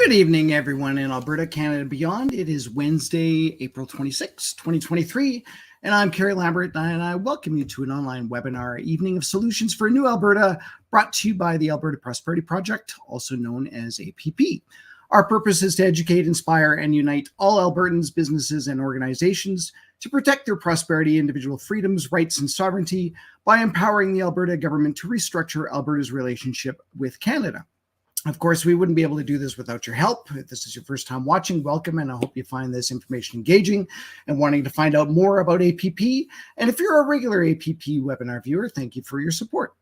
Good evening, everyone in Alberta, Canada, and beyond. It is Wednesday, April 26, 2023, and I'm Kerry Lambert, and I welcome you to an online webinar, Evening of Solutions for a New Alberta, brought to you by the Alberta Prosperity Project, also known as APP. Our purpose is to educate, inspire, and unite all Albertans, businesses, and organizations to protect their prosperity, individual freedoms, rights, and sovereignty by empowering the Alberta government to restructure Alberta's relationship with Canada. Of course, we wouldn't be able to do this without your help. If this is your first time watching, welcome, and I hope you find this information engaging and wanting to find out more about APP. And if you're a regular APP webinar viewer, thank you for your support.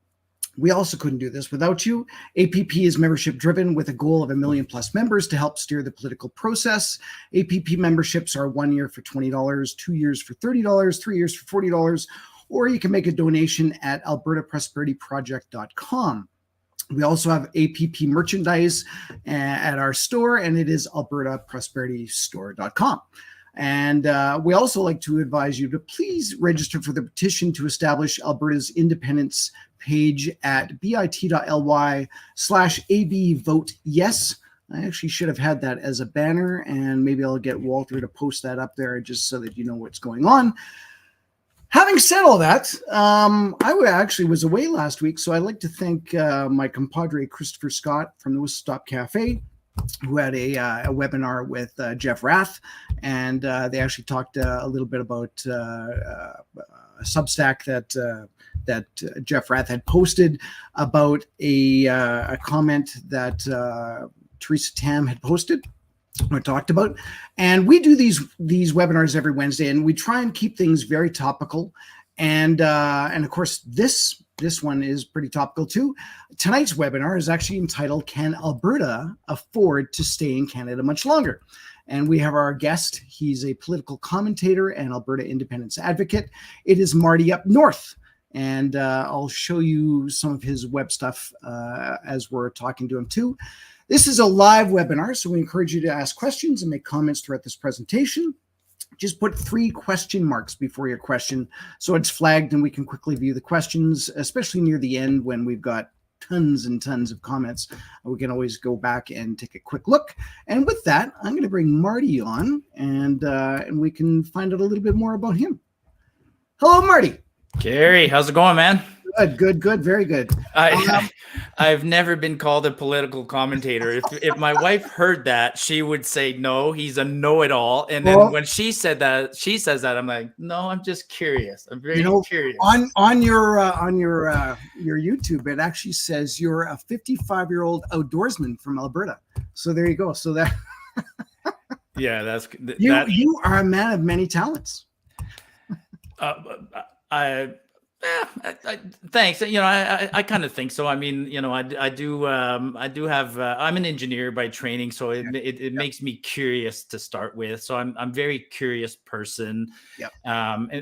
We also couldn't do this without you. APP is membership driven with a goal of 1 million plus members to help steer the political process. APP memberships are 1 year for $20, 2 years for $30, 3 years for $40, or you can make a donation at albertaprosperityproject.com. We also have APP merchandise at our store, and it is albertaprosperitystore.com. And we also like to advise you to please register for the petition to establish Alberta's independence page at bit.ly/ABVoteYes. I actually should have had that as a banner, and maybe I'll get Walter to post that up there just so that you know what's going on. Having said all that, I actually was away last week, so I'd like to thank my compadre Christopher Scott from the Whistle Stop Cafe, who had a webinar with Jeff Rath, and they actually talked a little bit about a Substack that Jeff Rath had posted about a comment that Teresa Tam had posted. I talked about, and we do these webinars every Wednesday, and we try and keep things very topical, and of course this one is pretty topical too. Tonight's webinar is actually entitled "Can Alberta Afford to Stay in Canada Much Longer?" And we have our guest. He's a political commentator and Alberta independence advocate. It is MartyUpNorth, and I'll show you some of his web stuff as we're talking to him too. This is a live webinar, so we encourage you to ask questions and make comments throughout this presentation. Just put 3 question marks before your question so it's flagged and we can quickly view the questions, especially near the end when we've got tons and tons of comments. We can always go back and take a quick look. And with that, I'm going to bring Marty on, and we can find out a little bit more about him. Hello, Marty. Kerry, how's it going, man? Good, very good. I've never been called a political commentator. If my wife heard that, she would say, no, he's a know-it-all. And then when she says that, I'm like, no, I'm just curious. I'm very curious. On your YouTube, it actually says you're a 55-year-old outdoorsman from Alberta. So there you go. So that yeah, you are a man of many talents. Thanks. I kind of think so. I mean, I do have. I'm an engineer by training, so it makes me curious to start with. So I'm a very curious person,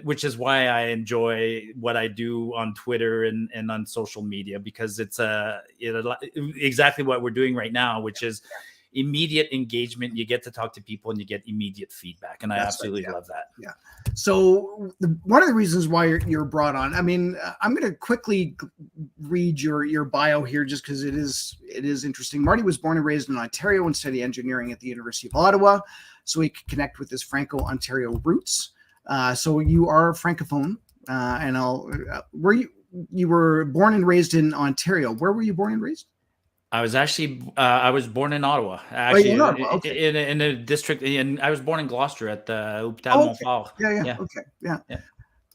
which is why I enjoy what I do on Twitter and on social media, because it's exactly what we're doing right now, which is immediate engagement. You get to talk to people and you get immediate feedback, and I absolutely love that. Yeah. So one of the reasons why you're brought on, I mean, I'm going to quickly read your bio here just because it is interesting. Marty was born and raised in Ontario and studied engineering at the University of Ottawa, so he could connect with his franco-Ontarian roots. So you are francophone, and you were born and raised in Ontario. Where were you born and raised? I was actually I was born in Ottawa, actually, okay. in a district, and I was born in Gloucester at the Albertan. Yeah.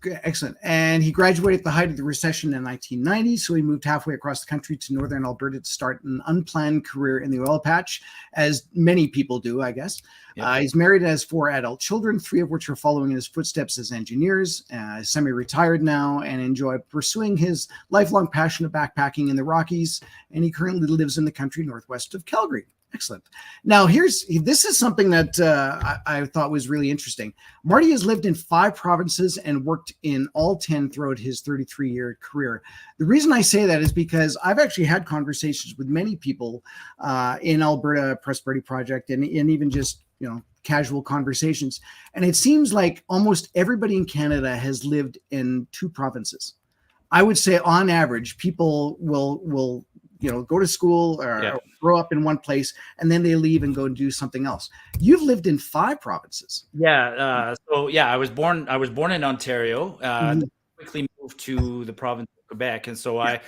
Good, excellent. And he graduated at the height of the recession in 1990, so he moved halfway across the country to northern Alberta to start an unplanned career in the oil patch, as many people do, I guess. Yep. He's married and has 4 adult children, 3 of which are following in his footsteps as engineers, semi-retired now, and enjoy pursuing his lifelong passion of backpacking in the Rockies, and he currently lives in the country northwest of Calgary. Excellent. Now, this is something that I thought was really interesting. Marty has lived in 5 provinces and worked in all 10 throughout his 33-year career. The reason I say that is because I've actually had conversations with many people in Alberta Prosperity Project and even just, casual conversations. And it seems like almost everybody in Canada has lived in 2 provinces. I would say on average, people will go to school or grow up in one place, and then they leave and go and do something else. You've lived in 5 provinces. I was born in Ontario. Quickly moved to the province of Quebec, and so I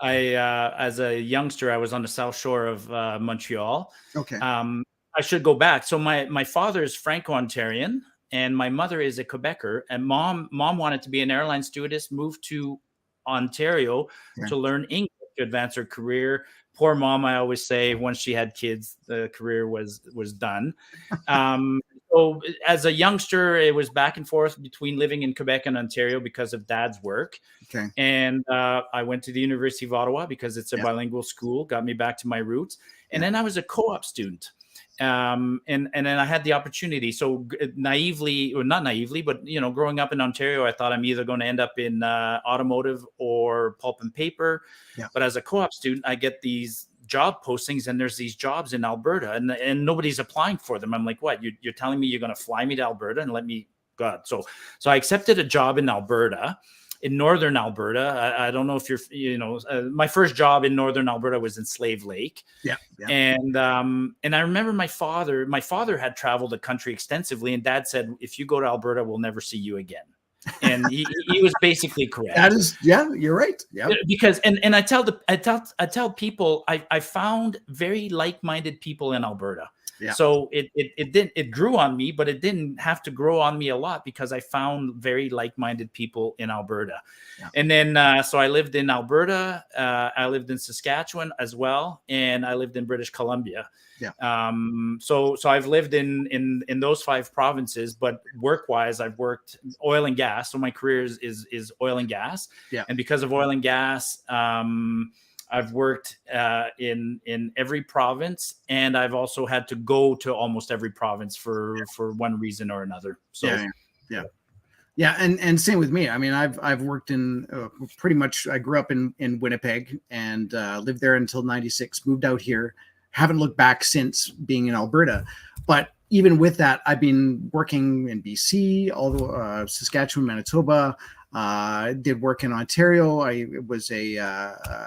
as a youngster, I was on the south shore of Montreal. Okay. I should go back. So my father is franco-Ontarian, and my mother is a Quebecer. And mom wanted to be an airline stewardess, moved to Ontario to learn English to advance her career. Poor mom, I always say, once she had kids, the career was done. So as a youngster, it was back and forth between living in Quebec and Ontario because of dad's work. Okay. And I went to the University of Ottawa because it's a bilingual school, got me back to my roots. And then I was a co-op student. And then I had the opportunity. So naively, or not naively, but growing up in Ontario, I thought I'm either going to end up in automotive or pulp and paper. Yeah. But as a co-op student, I get these job postings, and there's these jobs in Alberta, and nobody's applying for them. I'm like, what? You're telling me you're going to fly me to Alberta and let me go? So I accepted a job in Alberta. In northern Alberta, I don't know if my first job in northern Alberta was in Slave Lake. Yeah. And I remember my father had traveled the country extensively, and dad said, if you go to Alberta, we'll never see you again. And he was basically correct. That is, you're right. Yeah. Because, and I tell people, I found very like-minded people in Alberta. Yeah. So it grew on me, but it didn't have to grow on me a lot because I found very like-minded people in Alberta. Yeah. And then so I lived in Alberta, I lived in Saskatchewan as well, and I lived in British Columbia. Yeah. So I've lived in those 5 provinces, but work-wise, I've worked oil and gas. So my career is oil and gas. Yeah. And because of oil and gas, I've worked in every province, and I've also had to go to almost every province for one reason or another. So yeah, and same with me. I mean, I've worked in pretty much. I grew up in Winnipeg and lived there until '96. Moved out here. Haven't looked back since being in Alberta, but even with that, I've been working in BC, although Saskatchewan, Manitoba. Did work in Ontario. I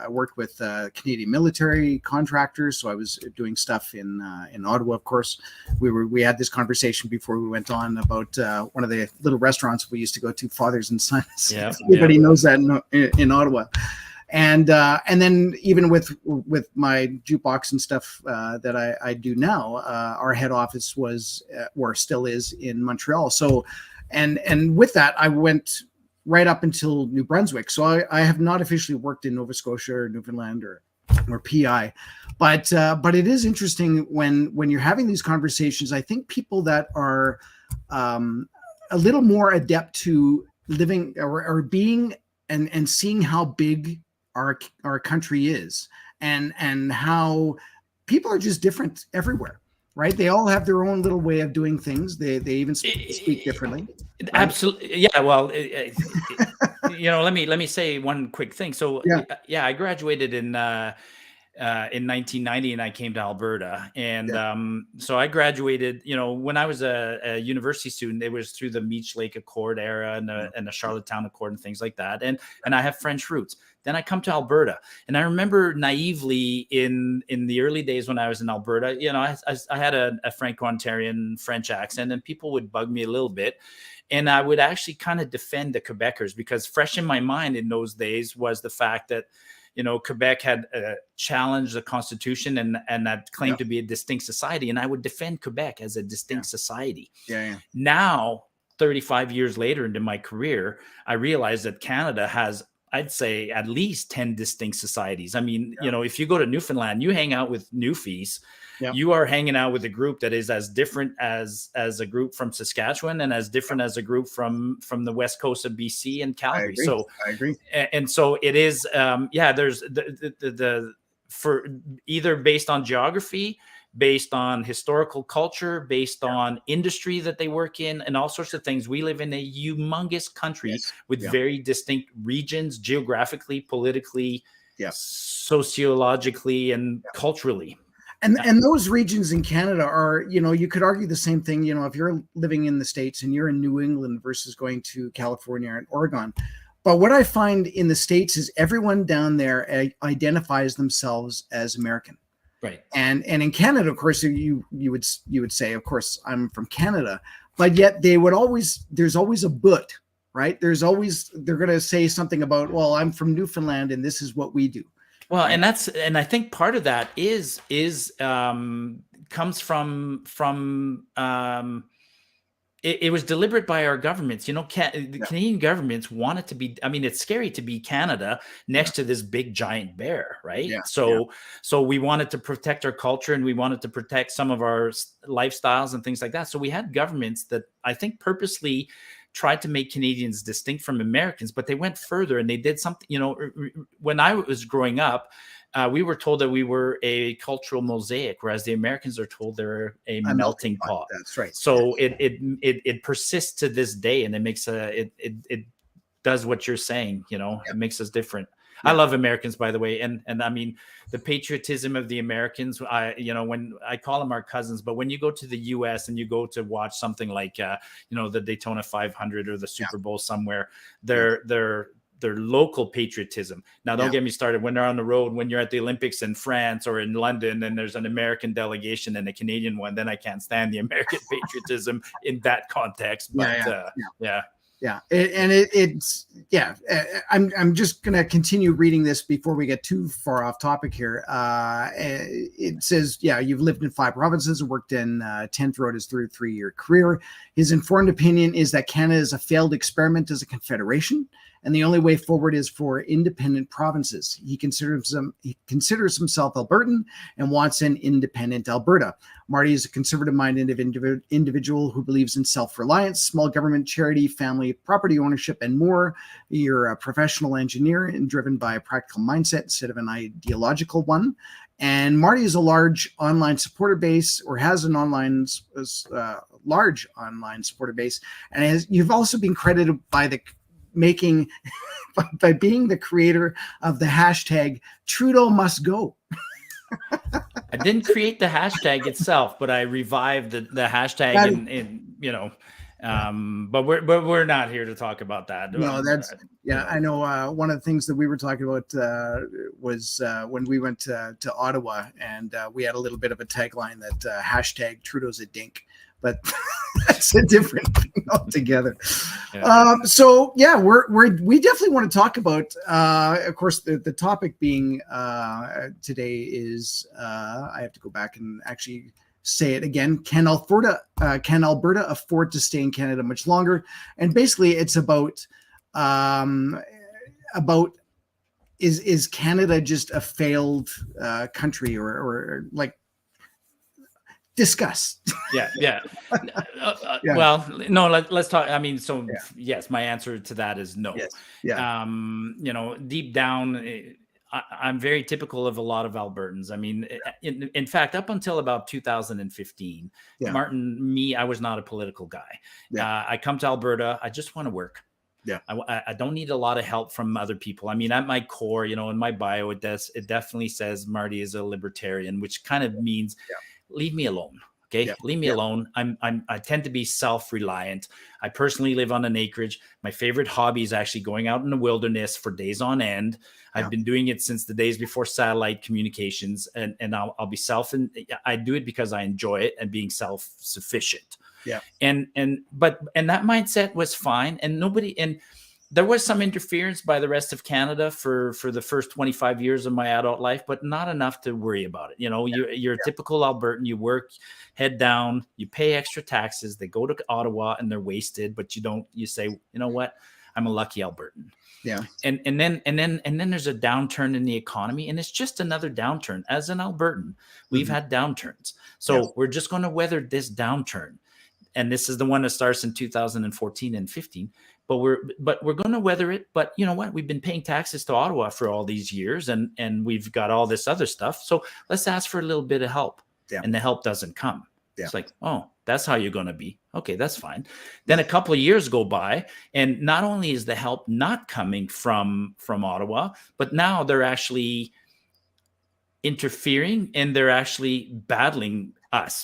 worked with Canadian military contractors, so I was doing stuff in Ottawa. Of course, we had this conversation before we went on about one of the little restaurants we used to go to, Fathers and Sons. Yeah, everybody knows that in Ottawa. And then even with my jukebox and stuff that I do now, our head office was or still is in Montreal. So, and with that, I went right up until New Brunswick. So I have not officially worked in Nova Scotia or Newfoundland or PI, but it is interesting when you're having these conversations. I think people that are a little more adept to living or being and seeing how big our country is and how people are just different everywhere. Right, they all have their own little way of doing things. They even speak differently. Right? Absolutely, yeah. Well, let me say one quick thing. So, I graduated in 1990, and I came to Alberta. And so I graduated. When I was a university student, it was through the Meech Lake Accord era and the Charlottetown Accord and things like that. And I have French roots. Then I come to Alberta, and I remember naively in the early days when I was in Alberta, I had a franco-Ontarian French accent, and people would bug me a little bit. And I would actually kind of defend the Quebecers, because fresh in my mind in those days was the fact that, Quebec had challenged the Constitution and that claimed to be a distinct society. And I would defend Quebec as a distinct society. Now, 35 years later into my career, I realized that Canada has, I'd say, at least 10 distinct societies. I mean, if you go to Newfoundland, you hang out with Newfies. You are hanging out with a group that is as different as a group from Saskatchewan and as different as a group from the west coast of BC and Calgary. I agree. And so it is, there's the for either based on geography, based on historical culture, based on industry that they work in, and all sorts of things. We live in a humongous country with very distinct regions, geographically, politically, sociologically, and culturally. And those regions in Canada are, you could argue the same thing, if you're living in the States and you're in New England versus going to California and Oregon. But what I find in the States is everyone down there identifies themselves as American. Right. And in Canada, of course, you would say, of course, I'm from Canada, but yet there's always a but, right? They're going to say something about, well, I'm from Newfoundland and this is what we do. Well, right? and I think part of that comes from it was deliberate by our governments. The Canadian governments want it to be. I mean, it's scary to be Canada next to this big giant bear, right? Yeah. So we wanted to protect our culture and we wanted to protect some of our lifestyles and things like that. So we had governments that I think purposely tried to make Canadians distinct from Americans, but they went further and they did something. When I was growing up, we were told that we were a cultural mosaic, whereas the Americans are told they're a melting pot. That's right. So it persists to this day, and it makes it does what you're saying. It makes us different. I love Americans, by the way, and I mean the patriotism of the Americans. When I call them our cousins, but when you go to the U.S. and you go to watch something like the Daytona 500 or the Super Bowl somewhere, their local patriotism. Now, don't get me started. When they're on the road, when you're at the Olympics in France or in London, and there's an American delegation and a Canadian one, then I can't stand the American patriotism in that context. But I'm just going to continue reading this before we get too far off topic here. It says, you've lived in 5 provinces and worked in 10 throughout his 33-year career. His informed opinion is that Canada is a failed experiment as a confederation, and the only way forward is for independent provinces. He considers himself Albertan and wants an independent Alberta. Marty is a conservative-minded individual who believes in self-reliance, small government, charity, family, property ownership, and more. You're a professional engineer and driven by a practical mindset instead of an ideological one. And Marty is a large online supporter base, or has an large online supporter base. And you've also been credited by by being the creator of the hashtag Trudeau must go. I didn't create the hashtag itself, but I revived the hashtag but we're not here to talk about that. No, I know one of the things that we were talking about was when we went to Ottawa, and we had a little bit of a tagline that hashtag Trudeau's a dink. But that's a different thing altogether. We definitely want to talk about, of course, the topic being today is, I have to go back and actually say it again. Can Alberta afford to stay in Canada much longer? And basically it's about is Canada just a failed country or like, discuss. Well, no, let's talk. I mean, yes, my answer to that is no. Yes. Deep down, I'm very typical of a lot of Albertans. I mean, in fact, up until about 2015, Martin, I was not a political guy. I come to Alberta, I just want to work. I don't need a lot of help from other people. I mean, at my core, in my bio, it definitely says Marty is a libertarian, which kind of means leave me alone. Okay. Leave me alone. I tend to be self-reliant. I personally live on an acreage. My favorite hobby is actually going out in the wilderness for days on end. I've been doing it since the days before satellite communications, and I'll be I do it because I enjoy it and being self-sufficient. And that mindset was fine. And there was some interference by the rest of Canada for the first 25 years of my adult life, but not enough to worry about it. You're a typical Albertan. You work head down, you pay extra taxes. They go to Ottawa and they're wasted, but you say, you know what? I'm a lucky Albertan. And then there's a downturn in the economy, and it's just another downturn. As an Albertan, we've had downturns. So we're just going to weather this downturn. And this is the one that starts in 2014 and 15. But we're going to weather it. But you know what? We've been paying taxes to Ottawa for all these years, and we've got all this other stuff. So let's ask for a little bit of help. And the help doesn't come. It's like, oh, that's how you're going to be. Okay, that's fine. Then a couple of years go by, and not only is the help not coming from Ottawa, but now they're actually interfering, and they're actually battling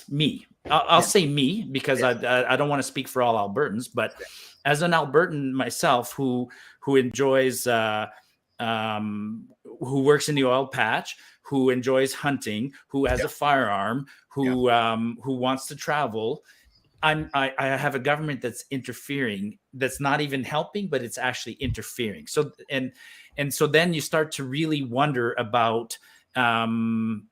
me. I'll say me because I don't want to speak for all Albertans, but as an Albertan myself who who enjoys who works in the oil patch, who enjoys hunting, who has a firearm, who wants to travel. I have a government that's interfering, that's not even helping, but it's actually interfering. So so then you start to really wonder about so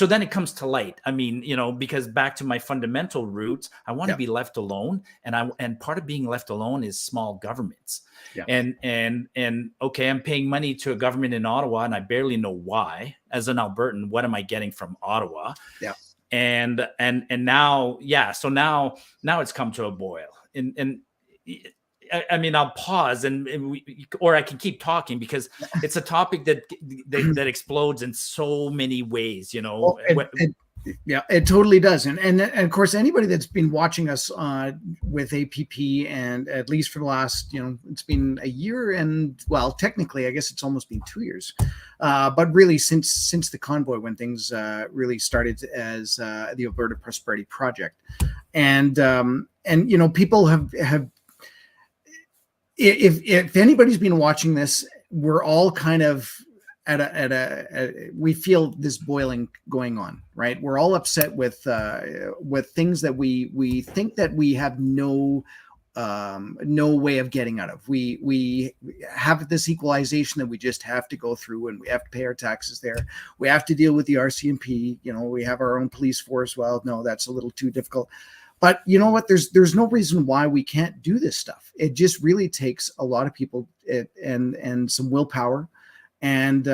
then it comes to light. I mean, because back to my fundamental roots, I want to be left alone, and part of being left alone is small governments. And okay, I'm paying money to a government in Ottawa, and I barely know why. As an Albertan, what am I getting from Ottawa? And now, so now it's come to a boil. And I mean, I'll pause or I can keep talking, because it's a topic that explodes in so many ways, Well, it totally does. And of course, anybody that's been watching us with APP, and at least for the last, it's been a year, and well, technically, I guess it's almost been 2 years. But really since the convoy, when things really started as the Alberta Prosperity Project. And people have if anybody's been watching this, we're all kind of we feel this boiling going on, right? We're all upset with things that we think that we have no way of getting out of. We have this equalization that we just have to go through, and we have to pay our taxes there. We have to deal with the RCMP. We have our own police force. Well, no, that's a little too difficult. But you know what? There's no reason why we can't do this stuff. It just really takes a lot of people and some willpower, and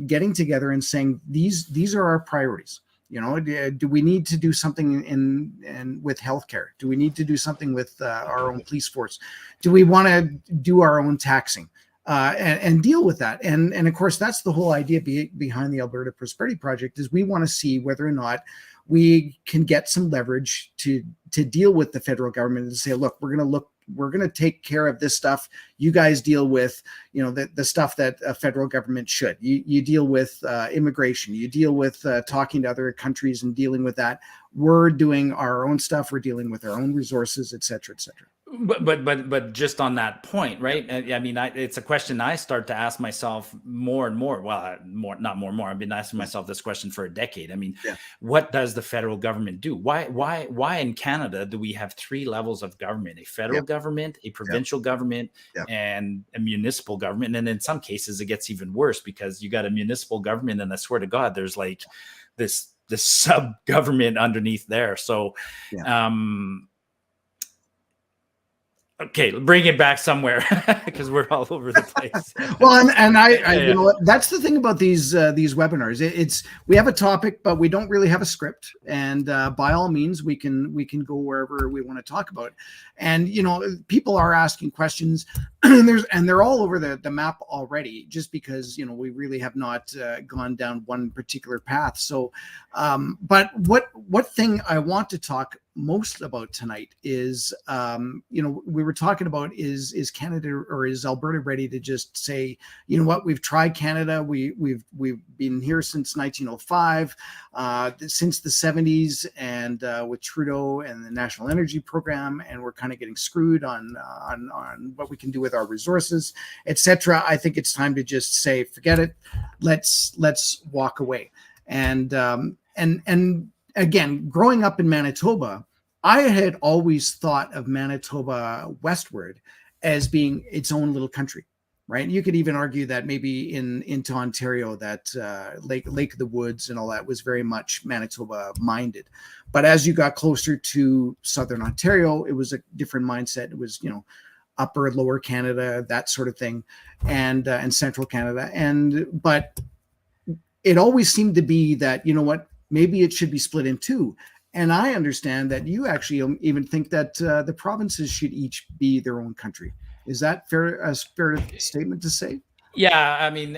getting together and saying these are our priorities. Do we need to do something in with healthcare? Do we need to do something with our own police force? Do we want to do our own taxing and deal with that? And of course, that's the whole idea behind the Alberta Prosperity Project, is we want to see whether or not we can get some leverage to deal with the federal government and say, look, we're going to take care of this stuff. You guys deal with, the stuff that a federal government should. You deal with immigration. You deal with talking to other countries and dealing with that. We're doing our own stuff. We're dealing with our own resources, et cetera, et cetera. But just on that point, right? I mean, it's a question I start to ask myself more and more. Well, not more and more. I've been asking myself this question for a decade. I mean, what does the federal government do? Why in Canada do we have 3 levels of government? A federal government, a provincial government, and a municipal government. And in some cases, it gets even worse, because you got a municipal government, and I swear to God, there's like this sub government underneath there. So, okay, bring it back somewhere, because we're all over the place. Well, and I that's the thing about these webinars. It's we have a topic, but we don't really have a script. And by all means, we can go wherever we want to talk about. And people are asking questions, and they're all over the map already, just because we really have not gone down one particular path. So, but what thing I want to talk most about tonight is, we were talking about is Canada, or is Alberta ready to just say, you know what, we've tried Canada, we've been here since 1905, since the 70s, and with Trudeau and the National Energy Program, and we're kind of getting screwed on what we can do with our resources, etc. I think it's time to just say, forget it, let's walk away. And again, growing up in Manitoba, I had always thought of Manitoba westward as being its own little country, right? You could even argue that maybe into Ontario, that Lake of the Woods and all that was very much Manitoba minded. But as you got closer to Southern Ontario, it was a different mindset. It was, upper, lower Canada, that sort of thing, and central Canada. But it always seemed to be that, maybe it should be split in two. And I understand that you actually even think that the provinces should each be their own country. Is that a fair statement to say? Yeah, I mean,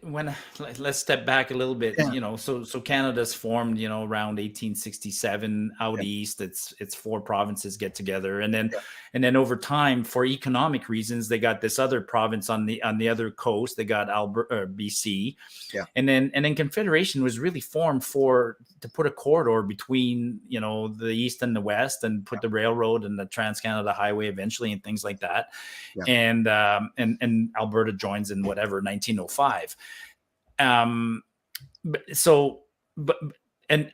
when let's step back a little bit, Yeah. so Canada's formed, around 1867 out Yeah. east. It's four provinces get together, and then Yeah. over time, for economic reasons, they got this other province on the other coast. They got Alberta, BC, Yeah. and then Confederation was really formed to put a corridor between the east and the west, and put the railroad and the Trans-Canada Highway eventually, and things like that. Yeah. And Alberta joins in whatever 1905. So, but and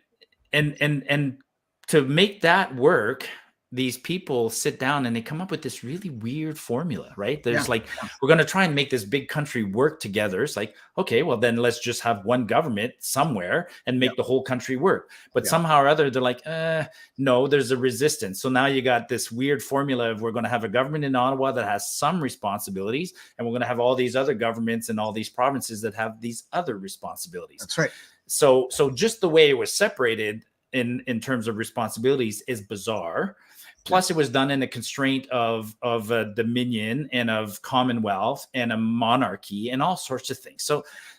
to make that work, these people sit down and they come up with this really weird formula, right? There's like, we're going to try and make this big country work together. It's like, okay, well then let's just have one government somewhere and make the whole country work. But somehow or other, they're like, no, there's a resistance. So now you got this weird formula of, we're going to have a government in Ottawa that has some responsibilities, and we're going to have all these other governments in all these provinces that have these other responsibilities. That's right. So just the way it was separated in terms of responsibilities is bizarre. Plus, it was done in a constraint of a dominion and of commonwealth and a monarchy and all sorts of things.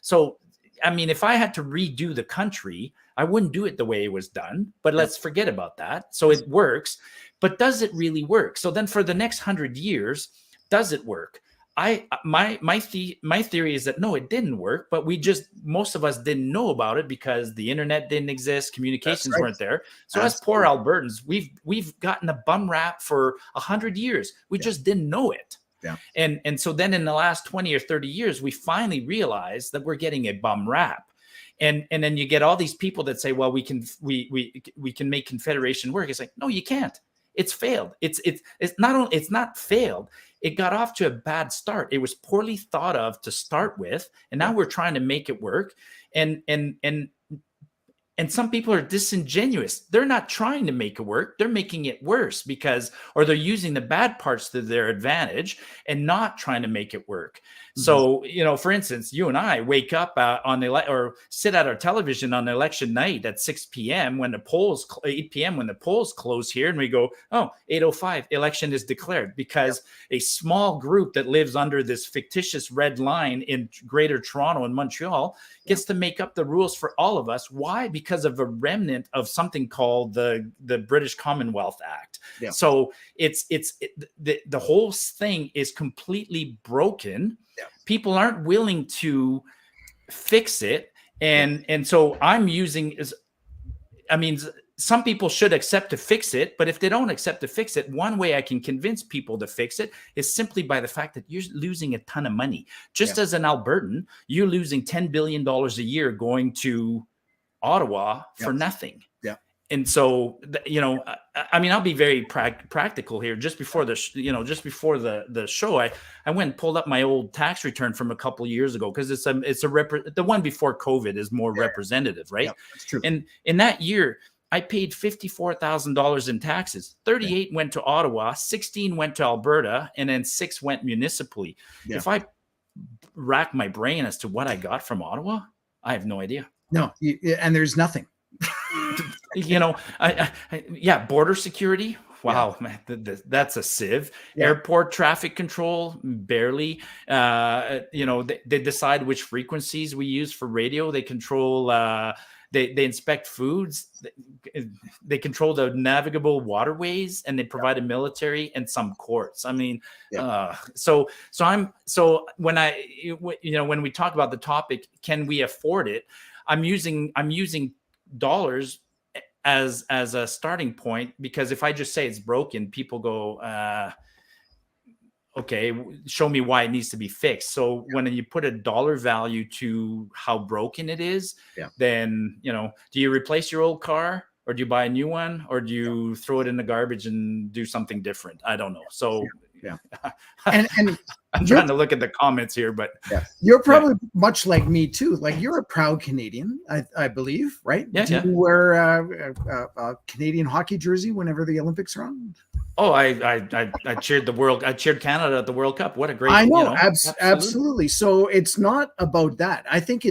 So I mean, if I had to redo the country, I wouldn't do it the way it was done. But let's forget about that. So it works, but does it really work? So then, for the next 100 years, does it work? My theory is that no, it didn't work, but most of us didn't know about it because the internet didn't exist, communications weren't there. So as poor Albertans, we've gotten a bum rap for 100 years. We just didn't know it. Yeah. And so then in the last 20 or 30 years, we finally realized that we're getting a bum rap. And then you get all these people that say, well, we can make Confederation work. It's like, no, you can't. It's failed. It's not failed. It got off to a bad start. It was poorly thought of to start with, and now we're trying to make it work. And some people are disingenuous. They're not trying to make it work. They're making it worse or they're using the bad parts to their advantage and not trying to make it work. So, for instance, you and I wake up or sit at our television on election night at 6 p.m. when the polls, 8 p.m. when the polls close here, and we go, oh, 8:05, election is declared, because a small group that lives under this fictitious red line in Greater Toronto and Montreal gets to make up the rules for all of us. Why? Because of a remnant of something called the British Commonwealth Act. Yeah. So the whole thing is completely broken. Yeah. People aren't willing to fix it. And so some people should accept to fix it, but if they don't accept to fix it, one way I can convince people to fix it is simply by the fact that you're losing a ton of money. Just as an Albertan, you're losing $10 billion a year going to Ottawa for nothing. Yeah. And so, I'll be very practical here. Just before the show, I went and pulled up my old tax return from a couple of years ago, because the one before COVID is more representative, right? Yeah, that's true. And in that year, I paid $54,000 in taxes. 38 went to Ottawa, 16 went to Alberta, and then 6 went municipally. Yeah. If I rack my brain as to what I got from Ottawa, I have no idea. No, and there's nothing. Border security. Wow, man, that's a sieve. Yeah. Airport traffic control, barely. They decide which frequencies we use for radio. They control. They inspect foods. They control the navigable waterways, and they provide a military and some courts. I mean, so when we talk about the topic, can we afford it? I'm using dollars as a starting point, because if I just say it's broken, people go, okay, show me why it needs to be fixed. So when you put a dollar value to how broken it is, then, do you replace your old car, or do you buy a new one, or do you throw it in the garbage and do something different? I don't know. So and I'm trying to look at the comments here, but you're probably much like me too. Like, you're a proud Canadian, I believe, right? Yeah. Do you wear a Canadian hockey jersey whenever the Olympics are on? Oh, I cheered the world. I cheered Canada at the World Cup. What a great! I know, absolutely. So it's not about that. I think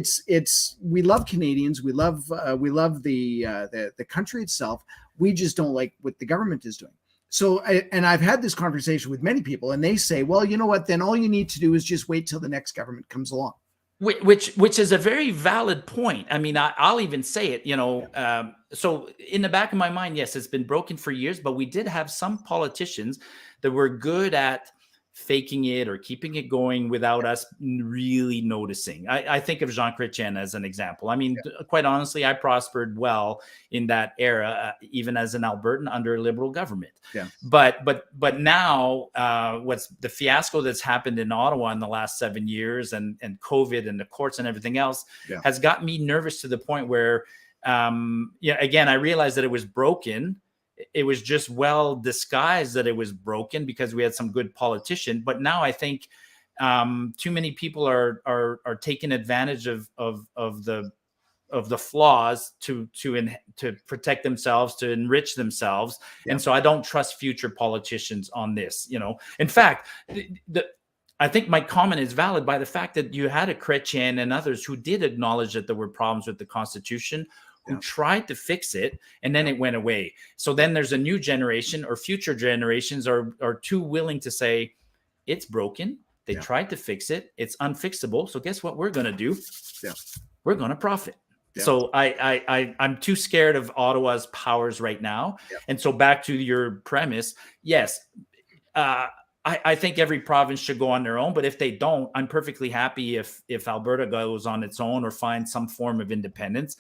we love Canadians. We love the country itself. We just don't like what the government is doing. So, and I've had this conversation with many people, and they say, well, you know what? Then all you need to do is just wait till the next government comes along. Which is a very valid point. I mean, I'll even say it, so in the back of my mind, yes, it's been broken for years, but we did have some politicians that were good at faking it or keeping it going without us really noticing. I think of Jean Chrétien as an example. I mean, quite honestly, I prospered well in that era, even as an Albertan under a Liberal government. Yeah. But now, what's the fiasco that's happened in Ottawa in the last 7 years, and COVID and the courts and everything else, has got me nervous to the point where, again, I realized that it was broken. It was just well disguised that it was broken because we had some good politician. But now I think too many people are taking advantage of the flaws to protect themselves, to enrich themselves. And so I don't trust future politicians on this. In fact, I think my comment is valid by the fact that you had a Chrétien and others who did acknowledge that there were problems with the Constitution, who tried to fix it, and then it went away. So then there's a new generation, or future generations are too willing to say, it's broken. They tried to fix it. It's unfixable. So guess what we're going to do? We're going to profit. So I'm too scared of Ottawa's powers right now. And so back to your premise, yes, I think every province should go on their own, but if they don't, I'm perfectly happy if Alberta goes on its own or finds some form of independence.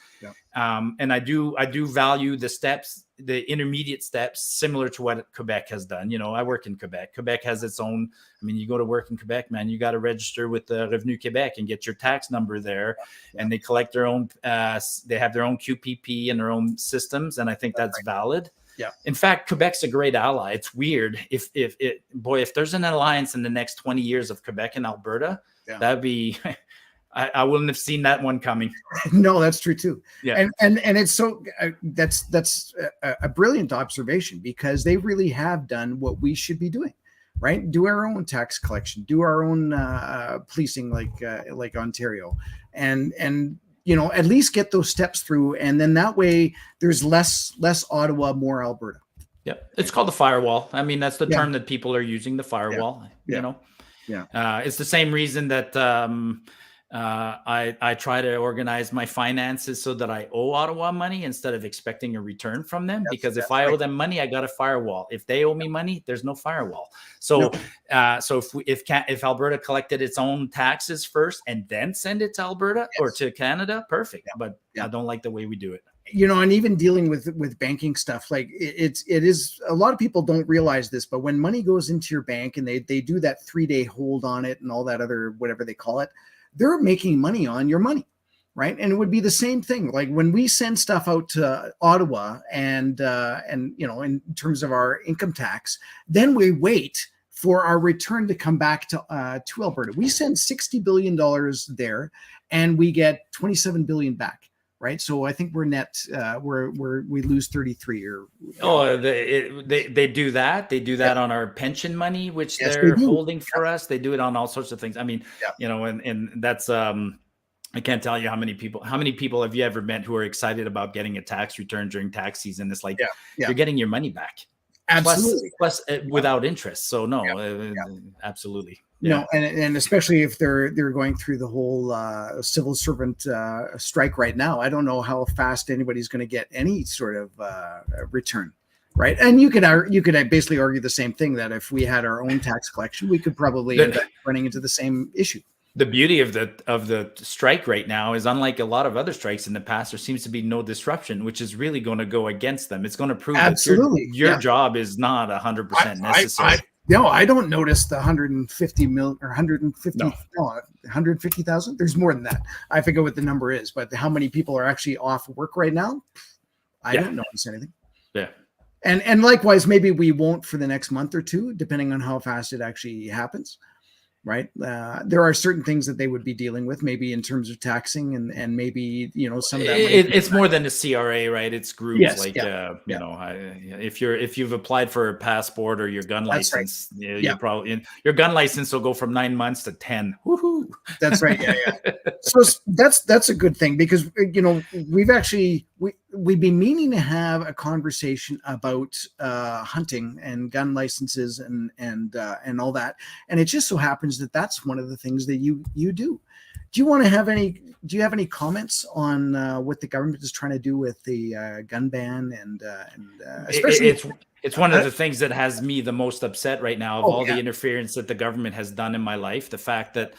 And I do value the steps, the intermediate steps, similar to what Quebec has done. I work in Quebec. Quebec has its own. I mean, you go to work in Quebec, man, you got to register with the Revenu Québec and get your tax number there, and they collect their own. They have their own QPP and their own systems, and I think that's valid. In fact, Quebec's a great ally. It's weird if there's an alliance in the next 20 years of Quebec and Alberta, that'd be. I wouldn't have seen that one coming. No, that's true too. And it's so that's a brilliant observation, because they really have done what we should be doing, right? Do our own tax collection, do our own policing, like Ontario, and at least get those steps through, and then that way there's less Ottawa, more Alberta. It's called the firewall. I mean, that's the term that people are using, the firewall. It's the same reason that I try to organize my finances so that I owe Ottawa money instead of expecting a return from them. Because if I owe them money, I got a firewall. If they owe me money, there's no firewall. So, if Alberta collected its own taxes first and then send it to Alberta or to Canada, perfect. But I don't like the way we do it. And even dealing with banking stuff, like it is, a lot of people don't realize this, but when money goes into your bank and they do that 3-day hold on it and all that other, whatever they call it, they're making money on your money, right? And it would be the same thing. Like when we send stuff out to Ottawa and in terms of our income tax, then we wait for our return to come back to Alberta. We send $60 billion there and we get $27 billion back. Right, so I think we're net. We lose 33 or. They do that. They do that on our pension money, which they're holding for us. They do it on all sorts of things. I mean, and that's. I can't tell you how many people have you ever met who are excited about getting a tax return during tax season? It's like you're getting your money back. Absolutely. Plus without interest. So no, absolutely. No, and especially if they're going through the whole civil servant strike right now, I don't know how fast anybody's going to get any sort of return, right? And you could basically argue the same thing, that if we had our own tax collection, we could probably end up running into the same issue. The beauty of the strike right now is, unlike a lot of other strikes in the past, there seems to be no disruption, which is really going to go against them. It's going to prove that your job is not 100% necessary. No, I don't notice the 150 million or 150,000. There's more than that. I forget what the number is, but how many people are actually off work right now? I don't notice anything. Yeah. And likewise, maybe we won't for the next month or two, depending on how fast it actually happens. Right. There are certain things that they would be dealing with, maybe in terms of taxing and maybe, some of that. It's more than a CRA, right? It's groups if you've applied for a passport or your gun license, you're probably your gun license will go from 9 months to 10. Woohoo! That's right. Yeah. So that's a good thing, because, we've actually, we've been meaning to have a conversation about hunting and gun licenses and all that, and it just so happens that that's one of the things that you do. Do you want to have any? Do you have any comments on what the government is trying to do with the gun ban and especially? It's one of the things that has me the most upset right now of all the interference that the government has done in my life. The fact that,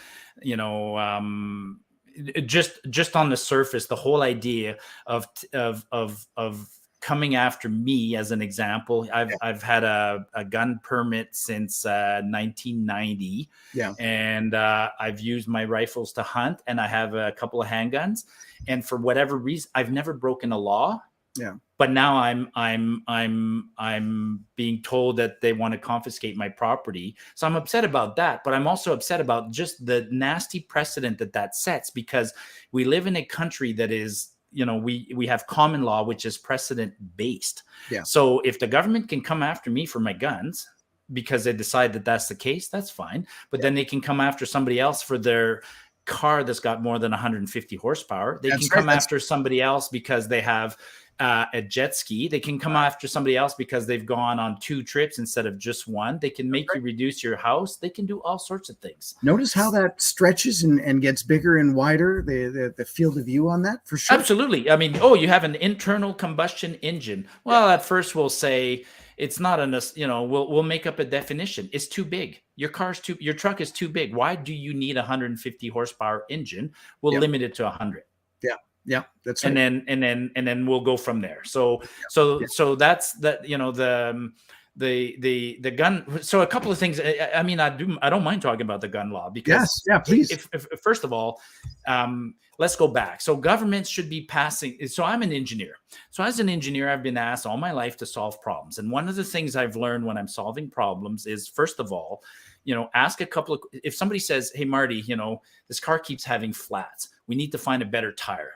just on the surface, the whole idea of coming after me, as an example. I've had a gun permit since 1990. Yeah. And I've used my rifles to hunt, and I have a couple of handguns. And for whatever reason, I've never broken a law. Yeah. But now I'm being told that they want to confiscate my property. So I'm upset about that, but I'm also upset about just the nasty precedent that sets, because we live in a country that is, we have common law, which is precedent based. Yeah. So if the government can come after me for my guns because they decide that that's the case, that's fine. But then they can come after somebody else for their car that's got more than 150 horsepower. They can come after somebody else because they have a jet ski. They can come after somebody else because they've gone on 2 trips instead of just 1. They can make you reduce your house. They can do all sorts of things. Notice how that stretches and gets bigger and wider, the field of view on that, for sure. Absolutely. I mean, you have an internal combustion engine. Well, at first we'll say it's not we'll make up a definition. It's too big. Your truck is too big. Why do you need a 150 horsepower engine? We'll limit it to 100. Yeah, that's right. And then we'll go from there. So that's that. The gun. So a couple of things. I mean, I don't mind talking about the gun law, because please. If first of all, let's go back. So governments should be passing. So I'm an engineer. So as an engineer, I've been asked all my life to solve problems. And one of the things I've learned when I'm solving problems is, first of all, ask a couple of. If somebody says, "Hey, Marty, this car keeps having flats. We need to find a better tire."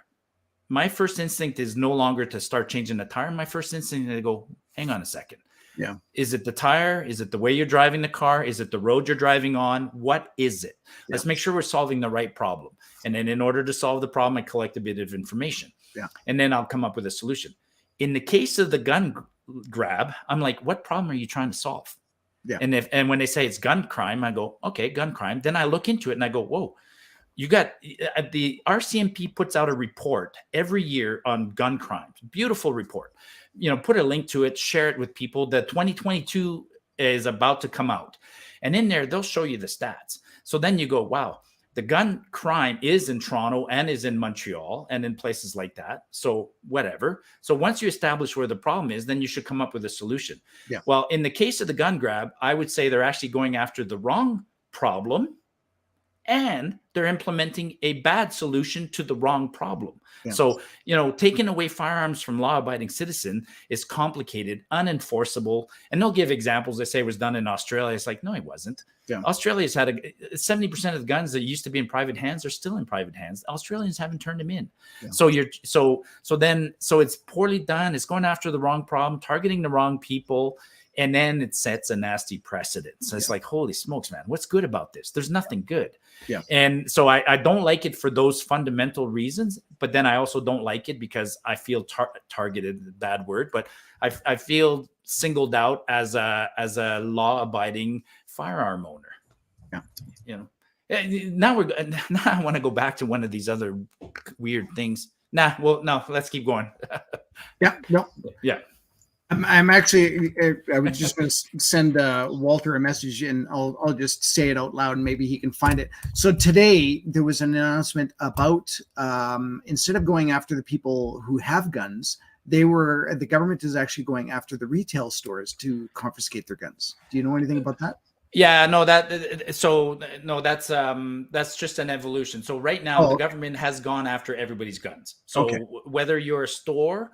My first instinct is no longer to start changing the tire. My first instinct is to go, hang on a second. Yeah. Is it the tire? Is it the way you're driving the car? Is it the road you're driving on? What is it? Yeah. Let's make sure we're solving the right problem. And then in order to solve the problem, I collect a bit of information. Yeah. And then I'll come up with a solution. In the case of the gun grab, I'm like, what problem are you trying to solve? Yeah. And when they say it's gun crime, I go, okay, gun crime. Then I look into it and I go, whoa. You got the RCMP puts out a report every year on gun crimes. Beautiful report. Put a link to it, share it with people. The 2022 is about to come out. And in there, they'll show you the stats. So then you go, wow, the gun crime is in Toronto and is in Montreal and in places like that. So whatever. So once you establish where the problem is, then you should come up with a solution. Yeah. Well, in the case of the gun grab, I would say they're actually going after the wrong problem, and they're implementing a bad solution to the wrong problem. Yeah. So, taking away firearms from law-abiding citizen is complicated, unenforceable. And they'll give examples. They say it was done in Australia. It's like, no, it wasn't. Yeah. Australia's had 70% of the guns that used to be in private hands are still in private hands. Australians haven't turned them in. Yeah. So it's poorly done. It's going after the wrong problem, targeting the wrong people. And then it sets a nasty precedent. So it's like, holy smokes, man, what's good about this? There's nothing good. Yeah. And so I don't like it for those fundamental reasons, but then I also don't like it because I feel targeted, bad word, but I feel singled out as a law-abiding firearm owner. Yeah. Now I want to go back to one of these other weird things. No, let's keep going. Yeah. No. Yeah. I'm actually, I was just going to send Walter a message, and I'll just say it out loud and maybe he can find it. So today there was an announcement about instead of going after the people who have guns, the government is actually going after the retail stores to confiscate their guns. Do you know anything about that? Yeah, no, that's just an evolution. So right now the government has gone after everybody's guns. So whether you're a store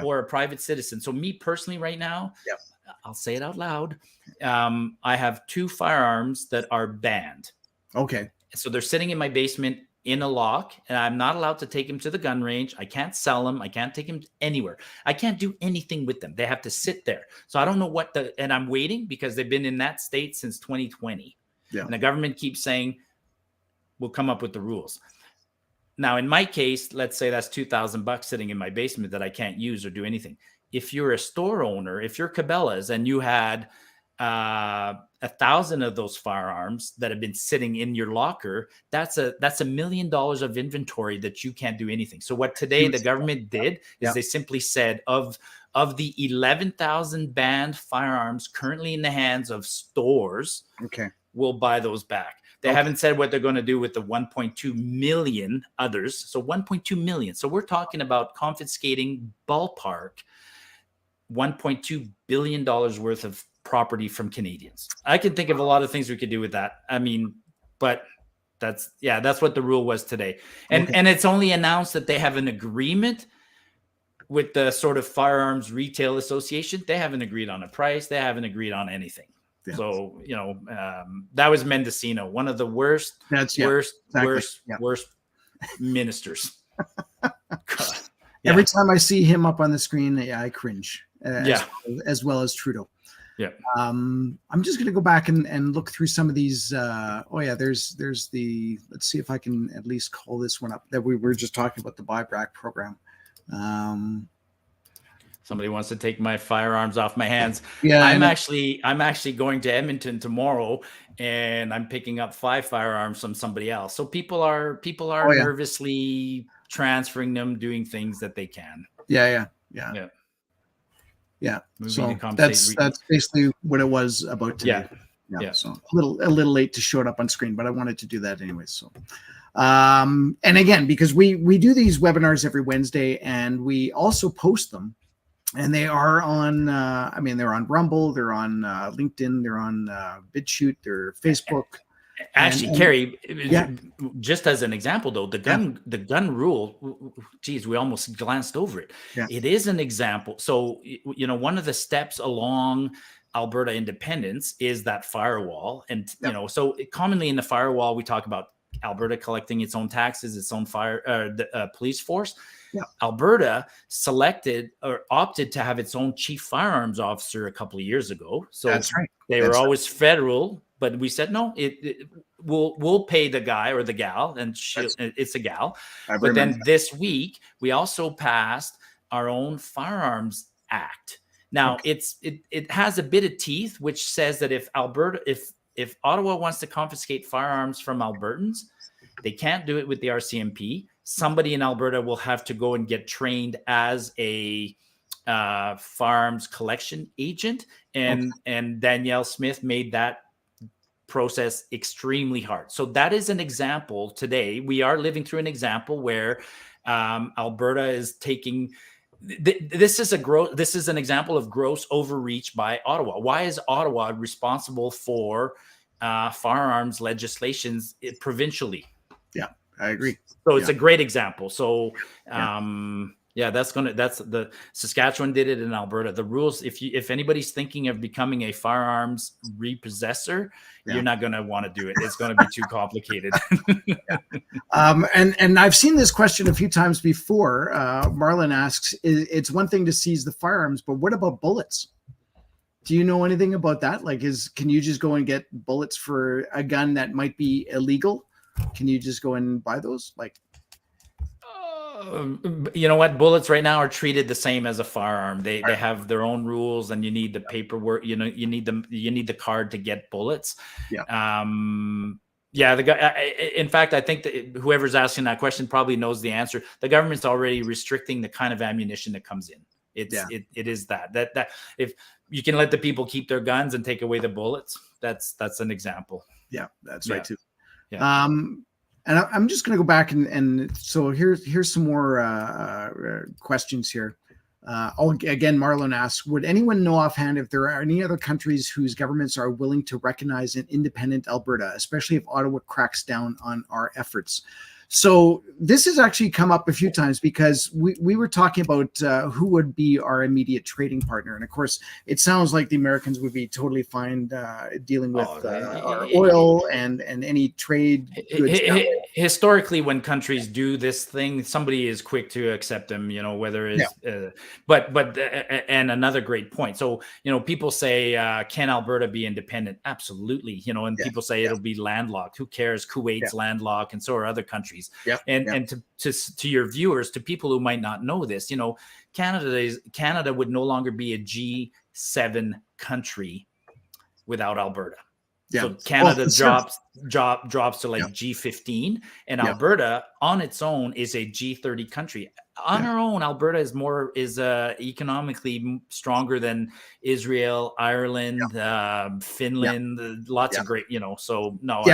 or a private citizen. So me personally right now, I'll say it out loud. I have 2 firearms that are banned. Okay. So they're sitting in my basement in a lock, and I'm not allowed to take them to the gun range. I can't sell them. I can't take them anywhere. I can't do anything with them. They have to sit there. So I don't know and I'm waiting because they've been in that state since 2020. Yeah. And the government keeps saying, we'll come up with the rules. Now, in my case, let's say that's $2,000 sitting in my basement that I can't use or do anything. If you're a store owner, if you're Cabela's and you had 1,000 of those firearms that have been sitting in your locker, that's $1 million of inventory that you can't do anything. So what today the government did is they simply said of the 11,000 banned firearms currently in the hands of stores, we'll buy those back. They haven't said what they're going to do with the 1.2 million others. So 1.2 million. So we're talking about confiscating ballpark $1.2 billion worth of property from Canadians. I can think of a lot of things we could do with that. I mean, but that's what the rule was today. And it's only announced that they have an agreement with the sort of Firearms Retail Association. They haven't agreed on a price. They haven't agreed on anything. Yeah. So, that was Mendocino, one of the worst ministers. Every time I see him up on the screen, I cringe. As well as Trudeau. Yeah. I'm just going to go back and look through some of these. There's the. Let's see if I can at least call this one up that we were just talking about, the buyback program. Somebody wants to take my firearms off my hands. Yeah, I'm actually going to Edmonton tomorrow, and I'm picking up 5 firearms from somebody else. So people are nervously transferring them, doing things that they can. Yeah. So that's basically what it was about today. Yeah. So a little late to show it up on screen, but I wanted to do that anyway. So. And again, because we do these webinars every Wednesday, and we also post them. And they are on, they're on Rumble, they're on LinkedIn, they're on BitChute, they're Facebook. Actually, Kerry, just as an example, though, the gun rule, geez, we almost glanced over it. Yeah. It is an example. So, one of the steps along Alberta independence is that firewall. And, so commonly in the firewall, we talk about Alberta collecting its own taxes, its own police force. Yeah. Alberta selected or opted to have its own chief firearms officer a couple of years ago. So that's right. They were always federal, but we said no. We'll pay the guy or the gal, and it's a gal. But then this week we also passed our own Firearms Act. Now it has a bit of teeth, which says that if Ottawa wants to confiscate firearms from Albertans, they can't do it with the RCMP. Somebody in Alberta will have to go and get trained as a firearms collection agent. And Danielle Smith made that process extremely hard. So that is an example today. We are living through an example where Alberta is taking... This is an example of gross overreach by Ottawa. Why is Ottawa responsible for firearms legislations provincially? Yeah, I agree. So it's a great example. So that's the Saskatchewan did it in Alberta. The rules, if anybody's thinking of becoming a firearms repossessor, you're not going to want to do it. It's going to be too complicated. And I've seen this question a few times before. Marlon asks, it's one thing to seize the firearms, but what about bullets? Do you know anything about that? Like, can you just go and get bullets for a gun that might be illegal? Can you just go and buy those? Like, you know what? Bullets right now are treated the same as a firearm. They have their own rules, and you need the paperwork. You need the card to get bullets. Yeah. The guy. In fact, I think that whoever's asking that question probably knows the answer. The government's already restricting the kind of ammunition that comes in. It is that if you can let the people keep their guns and take away the bullets, that's an example. Yeah, that's right too. Yeah. And I'm just going to go back and so here's some more questions here. Again, Marlon asks, would anyone know offhand if there are any other countries whose governments are willing to recognize an independent Alberta, especially if Ottawa cracks down on our efforts? So this has actually come up a few times because we were talking about who would be our immediate trading partner. And of course, it sounds like the Americans would be totally fine dealing with our oil and any trade goods. Historically, when countries do this thing, somebody is quick to accept them, whether it's, and another great point. So, people say, can Alberta be independent? Absolutely. And people say it'll be landlocked. Who cares? Kuwait's landlocked, and so are other countries. countries. Yeah. And to your viewers, to people who might not know this, Canada would no longer be a G7 country without Alberta. Yeah. So Canada Sure. drops to like G15, and Alberta on its own is a G30 country. On our own, Alberta is economically stronger than Israel, Ireland, Finland, lots of great, so no.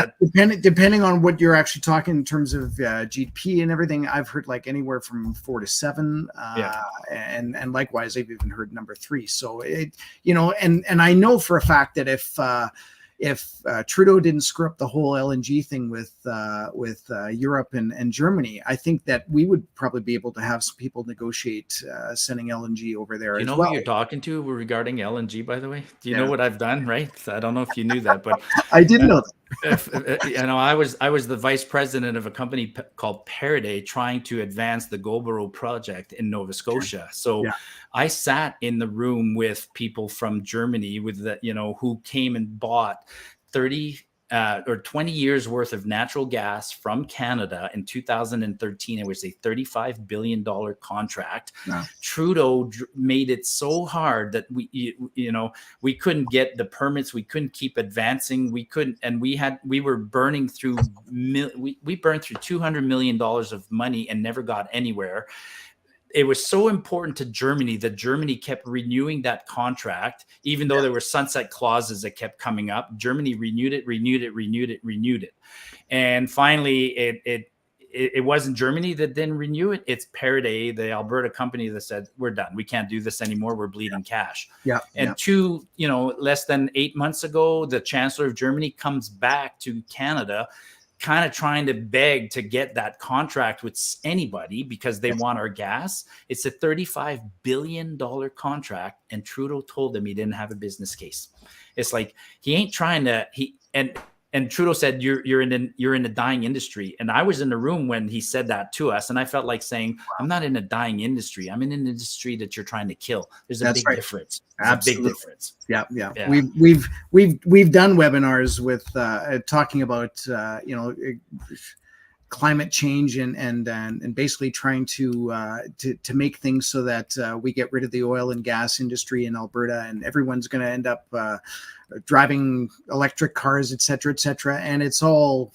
Depending on what you're actually talking in terms of GDP and everything, I've heard like anywhere from 4 to 7, and likewise, I've even heard number 3. So and I know for a fact that if Trudeau didn't screw up the whole LNG thing with Europe and Germany, I think that we would probably be able to have some people negotiate sending LNG over there. Do you know who you're talking to regarding LNG, by the way? Do you know what I've done, right? I don't know if you knew that, but I didn't know that. I was the vice president of a company called Paraday trying to advance the Goulboro project in Nova Scotia. So I sat in the room with people from Germany who came and bought 30 or 20 years worth of natural gas from Canada in 2013. It was a $35 billion contract. Wow. Trudeau made it so hard that we couldn't get the permits. We couldn't keep advancing. We couldn't, and we were burning through, we burned through $200 million of money and never got anywhere. It was so important to Germany that Germany kept renewing that contract, even though there were sunset clauses that kept coming up. Germany renewed it. And finally, it wasn't Germany that didn't renew it. It's Paraday, the Alberta company, that said, we're done. We can't do this anymore. We're bleeding cash. And less than 8 months ago, the Chancellor of Germany comes back to Canada, kind of trying to beg to get that contract with anybody because they want our gas. It's a $35 billion contract, and Trudeau told them he didn't have a business case. It's like he ain't trying to. And Trudeau said, you're in a dying industry. And I was in the room when he said that to us, and I felt like saying, I'm not in a dying industry. I'm in an industry that you're trying to kill. There's a big difference. Absolutely. A big difference. Yeah. We've done webinars with talking about climate change and basically trying to make things so that we get rid of the oil and gas industry in Alberta, and everyone's going to end up driving electric cars, et cetera, and it's all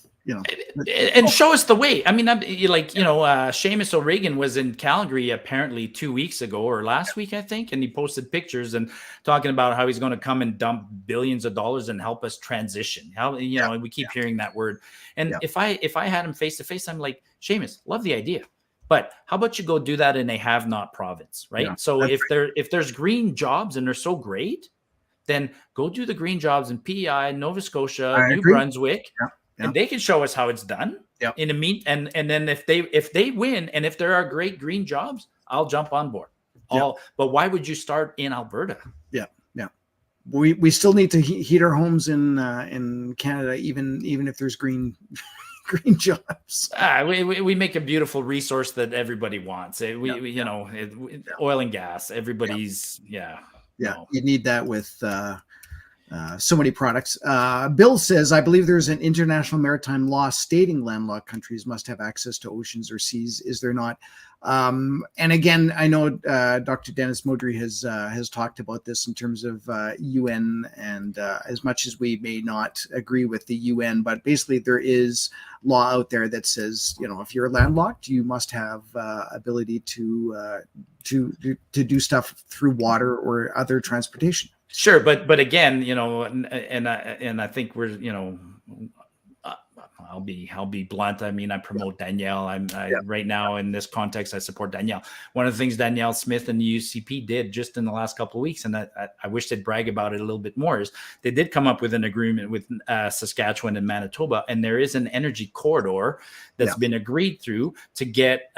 and show us the way. I mean, Seamus O'Regan was in Calgary apparently 2 weeks ago or last week, I think, and he posted pictures and talking about how he's going to come and dump billions of dollars and help us transition. How we keep hearing that word. And if I had him face to face, I'm like, Seamus, love the idea, but how about you go do that in a have-not province, right? Yeah, so if there's green jobs and they're so great, then go do the green jobs in PEI, Nova Scotia, New Brunswick. Yeah. And they can show us how it's done. Yep. And then if they win, and if there are great green jobs, I'll jump on board. But why would you start in Alberta? Yeah. We still need to heat our homes in Canada, even if there's green jobs. We make a beautiful resource that everybody wants. Oil and gas. Everybody's You need that with. So many products. Bill says, I believe there's an international maritime law stating landlocked countries must have access to oceans or seas. Is there not? And again, I know Dr. Dennis Modry has talked about this in terms of UN, and as much as we may not agree with the UN, but basically there is law out there that says, if you're landlocked, you must have ability to do stuff through water or other transportation. Sure, but again, and I think we're, I'll be blunt. I mean, I promote Danielle. Right now in this context, I support Danielle. One of the things Danielle Smith and the UCP did just in the last couple of weeks, and I wish they'd brag about it a little bit more, is they did come up with an agreement with Saskatchewan and Manitoba, and there is an energy corridor that's been agreed through to get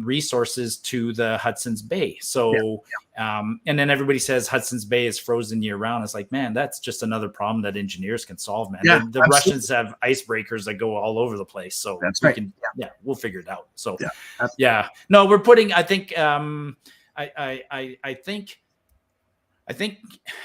resources to the Hudson's Bay. So, and then everybody says Hudson's Bay is frozen year round. It's like, man, that's just another problem that engineers can solve, man. The Russians have icebreakers that go all over the place. So we'll figure it out. So no, we're putting, I think, I think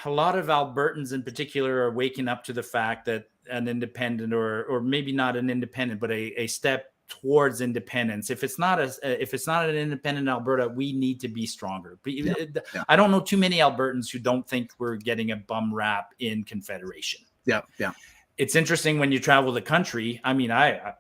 a lot of Albertans in particular are waking up to the fact that an independent or maybe not an independent, but a step towards independence. If it's not an independent Alberta, we need to be stronger. I don't know too many Albertans who don't think we're getting a bum rap in Confederation. Yeah. It's interesting when you travel the country. I mean, I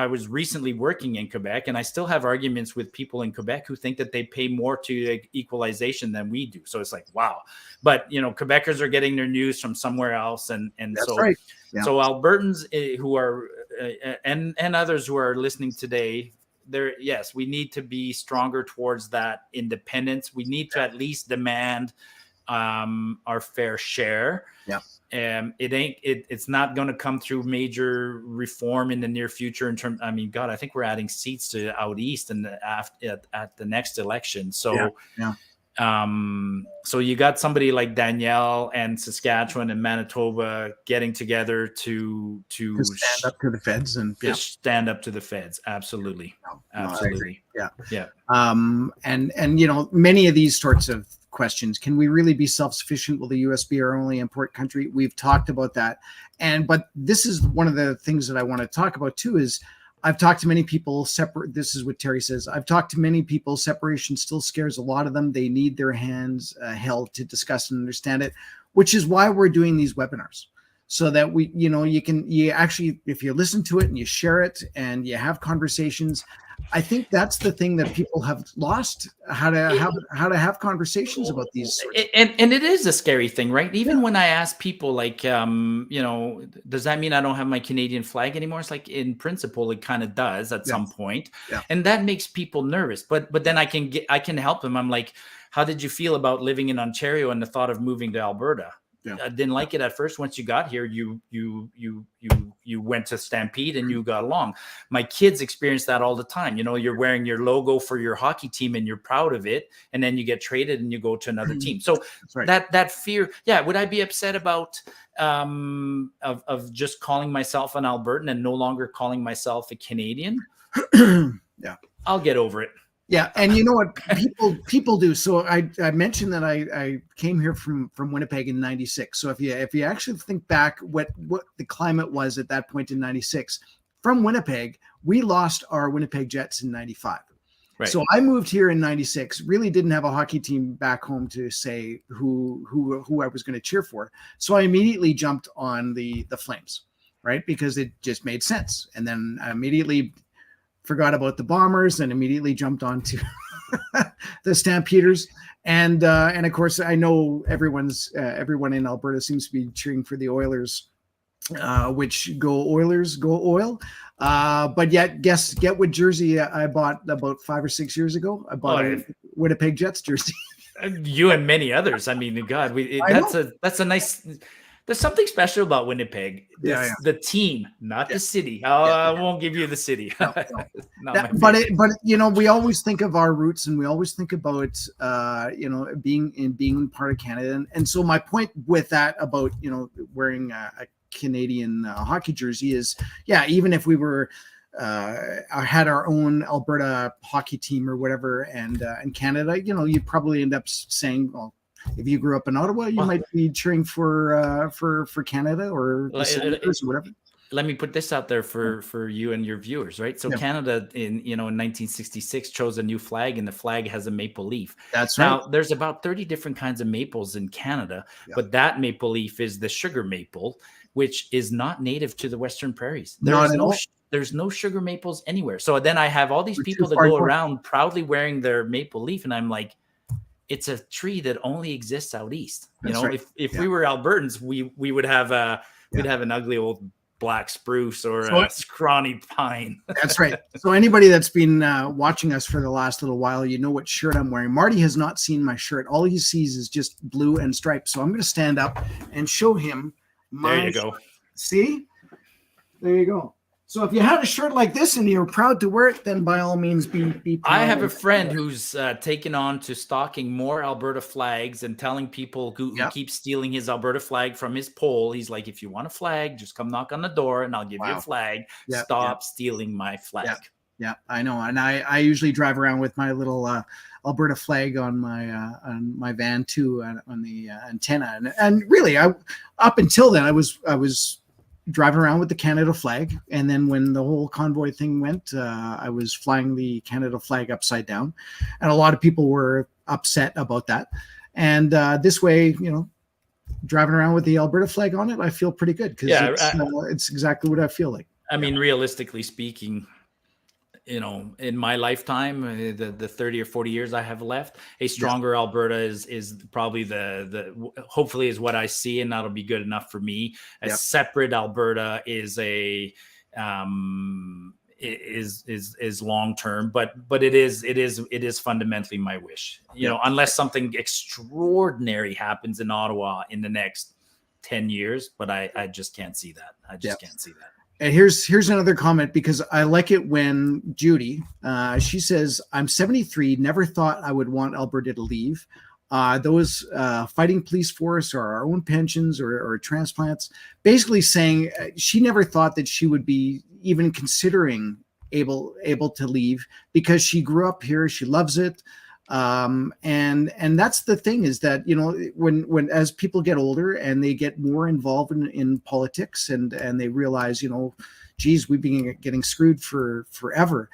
was recently working in Quebec, and I still have arguments with people in Quebec who think that they pay more to equalization than we do. So it's like, wow. But Quebecers are getting their news from somewhere else, and That's so right. Yeah. So Albertans who are and others who are listening today, yes, we need to be stronger towards that independence. We need to at least demand our fair share. Yeah. It's not going to come through major reform in the near future in terms. I mean, God, I think we're adding seats to out east and at the next election. So, so you got somebody like Danielle and Saskatchewan and Manitoba getting together to stand up to the feds and stand up to the feds. Absolutely, absolutely. Yeah. And many of these sorts of questions. Can we really be self-sufficient? Will the U.S. be our only import country? We've talked about that. But this is one of the things that I want to talk about too, is I've talked to many people this is what Terry says. I've talked to many people. Separation still scares a lot of them. They need their hands held to discuss and understand it, which is why we're doing these webinars. So that you actually, if you listen to it and you share it and you have conversations, I think that's the thing that people have lost, how to have conversations about these sorts of things. And it is a scary thing, right? Even when I ask people like, does that mean I don't have my Canadian flag anymore? It's like, in principle, it kind of does at some point. Yeah. And that makes people nervous. But then I can help them. I'm like, how did you feel about living in Ontario and the thought of moving to Alberta? Yeah. I didn't like it at first. Once you got here, you went to Stampede and you got along. My kids experience that all the time. You're wearing your logo for your hockey team and you're proud of it, and then you get traded and you go to another team. So that fear, would I be upset about of just calling myself an Albertan and no longer calling myself a Canadian? Yeah, I'll get over it. Yeah, and you know what people do. So I mentioned that I came here from Winnipeg in '96. So if you actually think back what the climate was at that point in '96, from Winnipeg, we lost our Winnipeg Jets in '95. Right. So I moved here in '96. Really didn't have a hockey team back home to say who I was going to cheer for. So I immediately jumped on the Flames, right? Because it just made sense. And then I immediately forgot about the Bombers and immediately jumped onto the Stampeders. And of course, I know everyone in Alberta seems to be cheering for the Oilers, which go Oilers, go Oil. But yet, get what jersey I bought about 5 or 6 years ago? I bought a Winnipeg Jets jersey. You and many others. I mean, God, that's a nice. There's something special about Winnipeg. The team, not the city. I won't give you the city. But we always think of our roots, and we always think about being part of Canada. And so my point with that about wearing a Canadian hockey jersey is, even if we were had our own Alberta hockey team or whatever, and Canada, you'd probably end up saying, well, if you grew up in Ottawa, you might be cheering for Canada or the Senators or whatever. Let me put this out there for you and your viewers, right? So Canada in 1966 chose a new flag, and the flag has a maple leaf. That's right. Now there's about 30 different kinds of maples in Canada, but that maple leaf is the sugar maple, which is not native to the Western Prairies. There's no sugar maples anywhere. So then I have all these people that go around proudly wearing their maple leaf, and I'm like, it's a tree that only exists out east. If we were Albertans, we would have we'd have an ugly old black spruce or a scrawny pine. That's right. So anybody that's been watching us for the last little while, you know what shirt I'm wearing. Marty has not seen my shirt. All he sees is just blue and stripes. So I'm going to stand up and show him my There you go. See? There you go. So if you had a shirt like this and you're proud to wear it, then by all means be proud. I have a friend who's taken on to stocking more Alberta flags and telling people who keep stealing his Alberta flag from his pole. He's like, if you want a flag, just come knock on the door and I'll give you a flag. Stop stealing my flag. Yeah, I know. And I usually drive around with my little Alberta flag on my van too, on the antenna. And really, up until then, I was driving around with the Canada flag. And then when the whole convoy thing went, I was flying the Canada flag upside down. And a lot of people were upset about that. And this way, driving around with the Alberta flag on it, I feel pretty good because it's exactly what I feel like. I mean, realistically speaking, in my lifetime, the 30 or 40 years I have left, a stronger Alberta is probably hopefully is what I see, and that'll be good enough for me. A separate Alberta is is long term, but it is fundamentally my wish. Unless something extraordinary happens in Ottawa in the next 10 years, but I just can't see that. I just can't see that. And here's another comment, because I like it when Judy, she says, I'm 73, never thought I would want Alberta to leave. Those fighting police force or our own pensions or transplants, basically saying she never thought that she would be even considering able to leave because she grew up here. She loves it. And that's the thing, is that, when as people get older and they get more involved in politics and they realize, geez, we've been getting screwed for forever.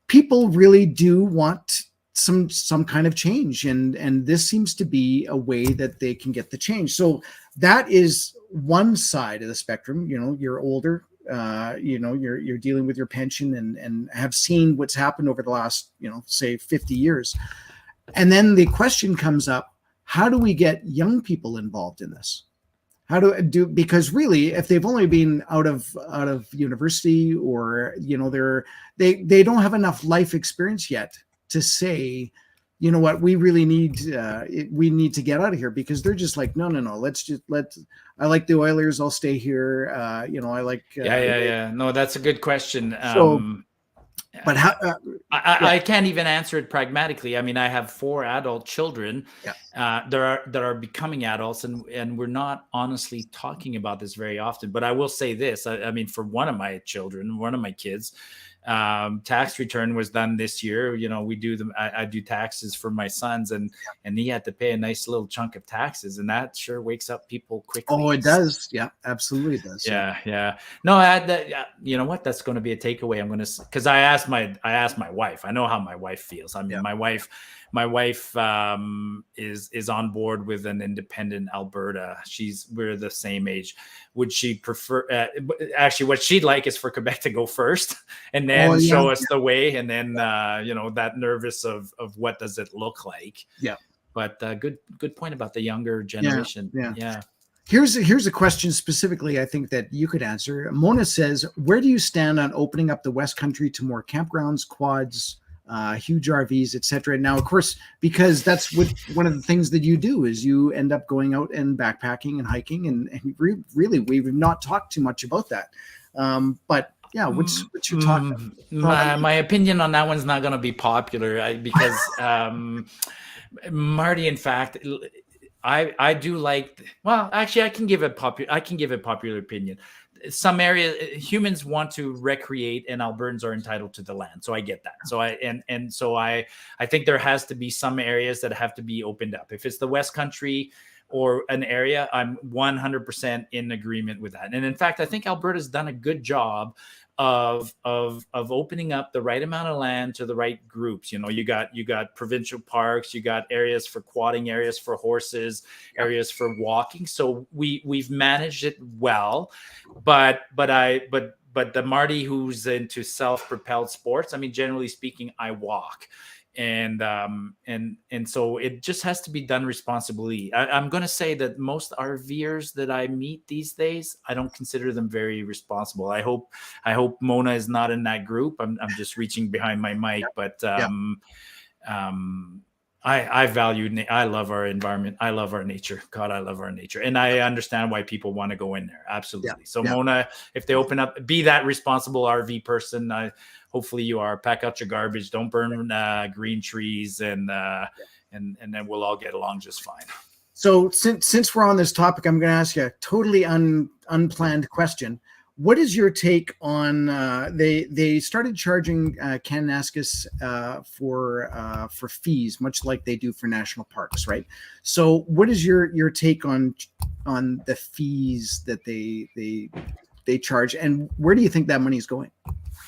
People really do want some kind of change. And this seems to be a way that they can get the change. So that is one side of the spectrum. You're older, you're dealing with your pension and have seen what's happened over the last, say 50 years. And then the question comes up, how do we get young people involved in this? Because really, if they've only been out of university, or, they don't have enough life experience yet to say, what, we really need, we need to get out of here, because they're just like, no, I like the Oilers, I'll stay here. I like, no, that's a good question. But how? I can't even answer it pragmatically. I mean, I have 4 adult children that are becoming adults, and we're not honestly talking about this very often. But I will say this: I mean, for one of my kids, tax return was done this year. We do them. I do taxes for my sons, and he had to pay a nice little chunk of taxes, and that sure wakes up people quickly. Oh, it does. Yeah, absolutely it does. Yeah. No, you know what? That's going to be a takeaway. I'm going to, because I asked my wife. I know how my wife feels. I mean, my wife is on board with an independent Alberta. We're the same age. Would she prefer? Actually, what she'd like is for Quebec to go first, and then show us the way, and then that nervous of what does it look like. Yeah. But good point about the younger generation. Yeah. Here's a question specifically I think that you could answer. Mona says, where do you stand on opening up the West Country to more campgrounds, quads, huge RVs, etc.? Now, of course, because that's one of the things that you do is you end up going out and backpacking and hiking, and really we've not talked too much about that. But yeah, what's your talk? My opinion on that one's not going to be popular because Marty, in fact, I do like. Well, actually, I can give a popular opinion. Some areas humans want to recreate, and Albertans are entitled to the land. So I get that. So I think there has to be some areas that have to be opened up. If it's the West Country or an area, I'm 100% in agreement with that. And in fact, I think Alberta's done a good job of opening up the right amount of land to the right groups. You got provincial parks, you got areas for quadding, areas for horses, areas for walking. So we've managed it well, but the Marty who's into self-propelled sports, I mean, generally speaking, I walk. And so it just has to be done responsibly. I'm going to say that most RVers that I meet these days, I don't consider them very responsible. I hope Mona is not in that group. I'm just reaching behind my mic, but I love our environment. I love our nature. God, I love our nature. And I understand why people want to go in there. Absolutely. So Mona, if they open up, be that responsible RV person. Hopefully you are. Pack out your garbage. Don't burn green trees, and then we'll all get along just fine. So since we're on this topic, I'm going to ask you a totally unplanned question. What is your take on they started charging Kananaskis for fees, much like they do for national parks, right? So what is your take on the fees that they they charge, and where do you think that money is going?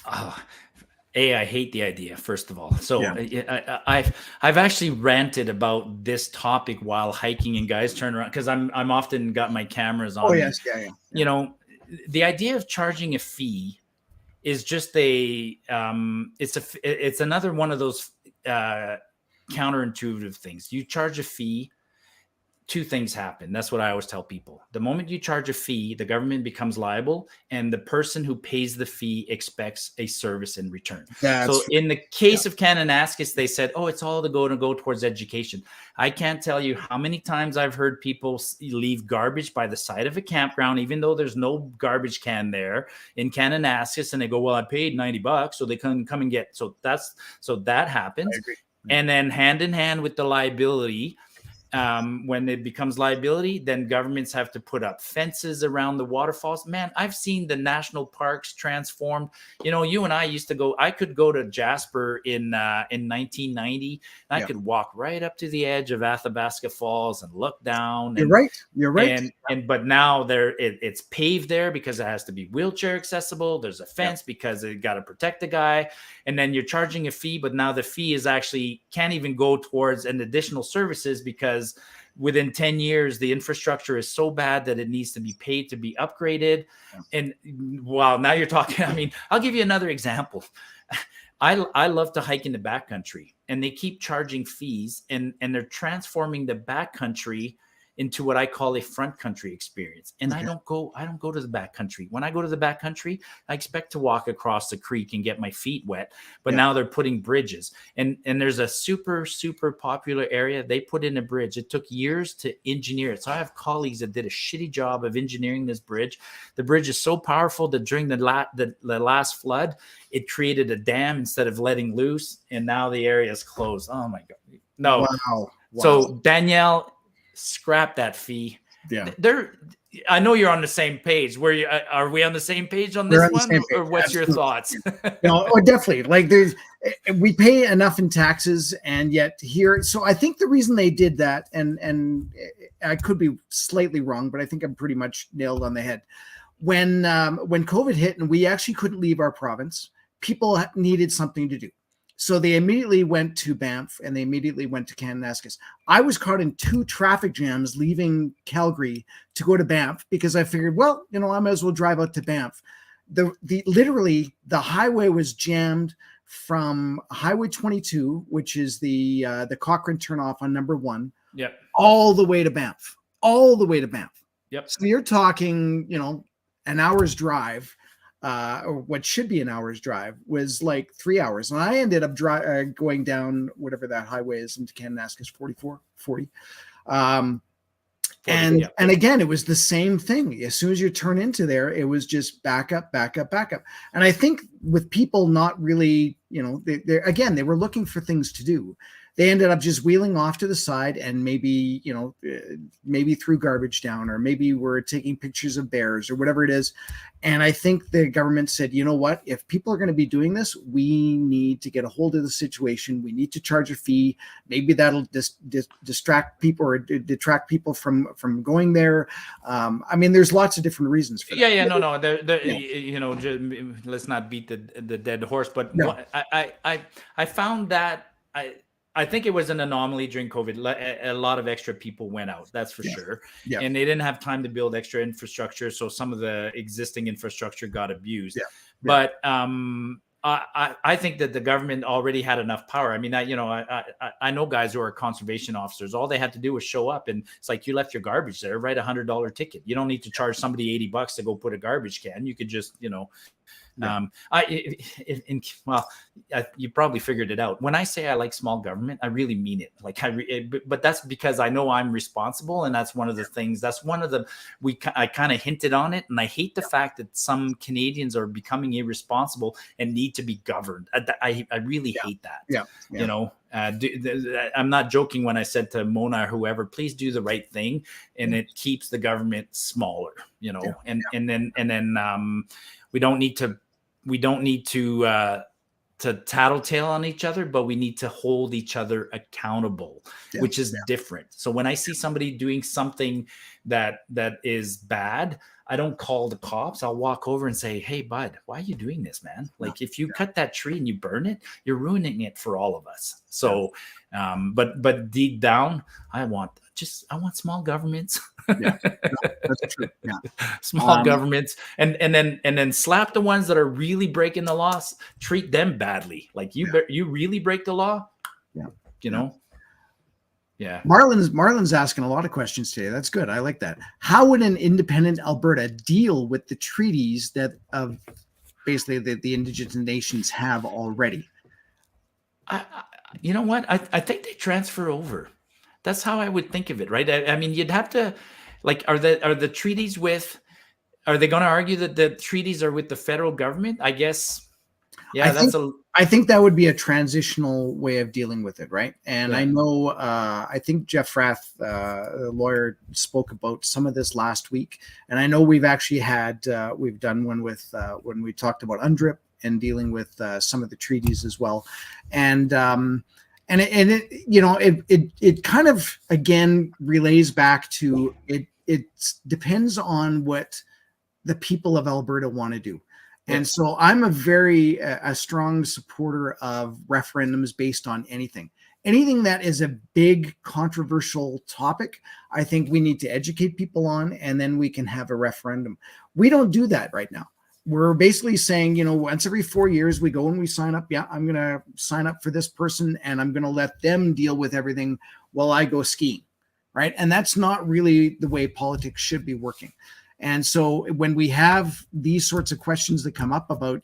I hate the idea, first of all. So I've actually ranted about this topic while hiking, and guys turn around because I'm often got my cameras on. Oh yes, yeah. You know, the idea of charging a fee is just it's another one of those counterintuitive things. You charge a fee, two things happen. That's what I always tell people. The moment you charge a fee, the government becomes liable, and the person who pays the fee expects a service in return. So in the case of Kananaskis, they said, oh, it's all to go towards education. I can't tell you how many times I've heard people leave garbage by the side of a campground, even though there's no garbage can there in Kananaskis, and they go, well, I paid $90, so they can come and get. So that happens. I agree. And then hand in hand with the liability, when it becomes liability, then governments have to put up fences around the waterfalls. Man, I've seen the national parks transformed. You know, you and I used to go. I could go to Jasper in 1990. And I could walk right up to the edge of Athabasca Falls and look down. You're right. But now it's paved there because it has to be wheelchair accessible. There's a fence because it got to protect the guy. And then you're charging a fee, but now the fee is actually can't even go towards an additional services because within 10 years, the infrastructure is so bad that it needs to be paid to be upgraded. And wow, now you're talking, I mean, I'll give you another example. I love to hike in the backcountry, and they keep charging fees, and they're transforming the backcountry into what I call a front country experience. And I don't go to the backcountry. When I go to the backcountry, I expect to walk across the creek and get my feet wet. But now they're putting bridges. And there's a super, super popular area. They put in a bridge. It took years to engineer it. So I have colleagues that did a shitty job of engineering this bridge. The bridge is so powerful that during the last flood, it created a dam instead of letting loose. And now the area is closed. Oh my God. No. Wow. So Danielle, scrap that fee. I know you're on the same page. Are we on the same page on this one, or what's your thoughts? No, definitely. Like we pay enough in taxes, and yet here. So I think the reason they did that, and I could be slightly wrong, but I think I'm pretty much nailed on the head. When COVID hit and we actually couldn't leave our province, people needed something to do. So they immediately went to Banff, and they immediately went to Kananaskis. I was caught in 2 traffic jams leaving Calgary to go to Banff because I figured, well, you know, I might as well drive out to Banff. Literally the highway was jammed from Highway 22, which is the Cochrane turnoff on number 1, all the way to Banff, So you're talking, you know, an hour's drive. Or what should be an hour's drive was like 3 hours. And I ended up going down whatever that highway is into Kananaskis, 40. And again, it was the same thing. As soon as you turn into there, it was just back up. And I think with people not really, you know, they were looking for things to do. They ended up just wheeling off to the side and maybe, you know, maybe threw garbage down, or maybe we're taking pictures of bears or whatever it is. And I think the government said, you know what, if people are going to be doing this, we need to get a hold of the situation. We need to charge a fee. Maybe that'll distract people or detract people from going there. I mean, there's lots of different reasons for that. You know, let's not beat the dead horse, but I found that I think it was an anomaly during COVID. A lot of extra people went out, that's for sure. And they didn't have time to build extra infrastructure. So some of the existing infrastructure got abused. But I think that the government already had enough power. I mean, I know guys who are conservation officers. All they had to do was show up, and it's like, you left your garbage there, write $100 ticket. You don't need to charge somebody $80 to go put a garbage can. You could just, you know, you probably figured it out. When I say I like small government, I really mean it. Like but that's because I know I'm responsible, and that's one of the things. That's one of the I kind of hinted on it, and I hate the fact that some Canadians are becoming irresponsible and need to be governed. I really hate that. You know. I'm not joking when I said to Mona or whoever, please do the right thing, and it keeps the government smaller. You know, and then we don't need to to tattletale on each other, but we need to hold each other accountable, which is different. So when I see somebody doing something that is bad, I don't call the cops. I'll walk over and say, hey, bud, why are you doing this, man? Like if you cut that tree and you burn it, you're ruining it for all of us. So, but deep down, I want small governments. That's true. Small governments, and then slap the ones that are really breaking the laws. Treat them badly. Like you really break the law. You know. Yeah. Marlon's asking a lot of questions today. That's good. I like that. How would an independent Alberta deal with the treaties that of basically the Indigenous nations have already? You know what? I think they transfer over. That's how I would think of it, right? I mean, you'd have to, like, are the treaties with? Are they going to argue that the treaties are with the federal government? I guess. Yeah, I think that would be a transitional way of dealing with it, right? And I know, I think Jeff Rath, the lawyer, spoke about some of this last week. And I know we've actually had, we've done one with when we talked about UNDRIP and dealing with some of the treaties as well. And it kind of again relays back to it. It depends on what the people of Alberta want to do. And so I'm a strong supporter of referendums based on anything that is a big controversial topic. I think we need to educate people on, and then we can have a referendum. We don't do that right now. We're basically saying, once every 4 years we go and we sign up. Yeah, I'm going to sign up for this person and I'm going to let them deal with everything while I go skiing. Right. And that's not really the way politics should be working. And so when we have these sorts of questions that come up about,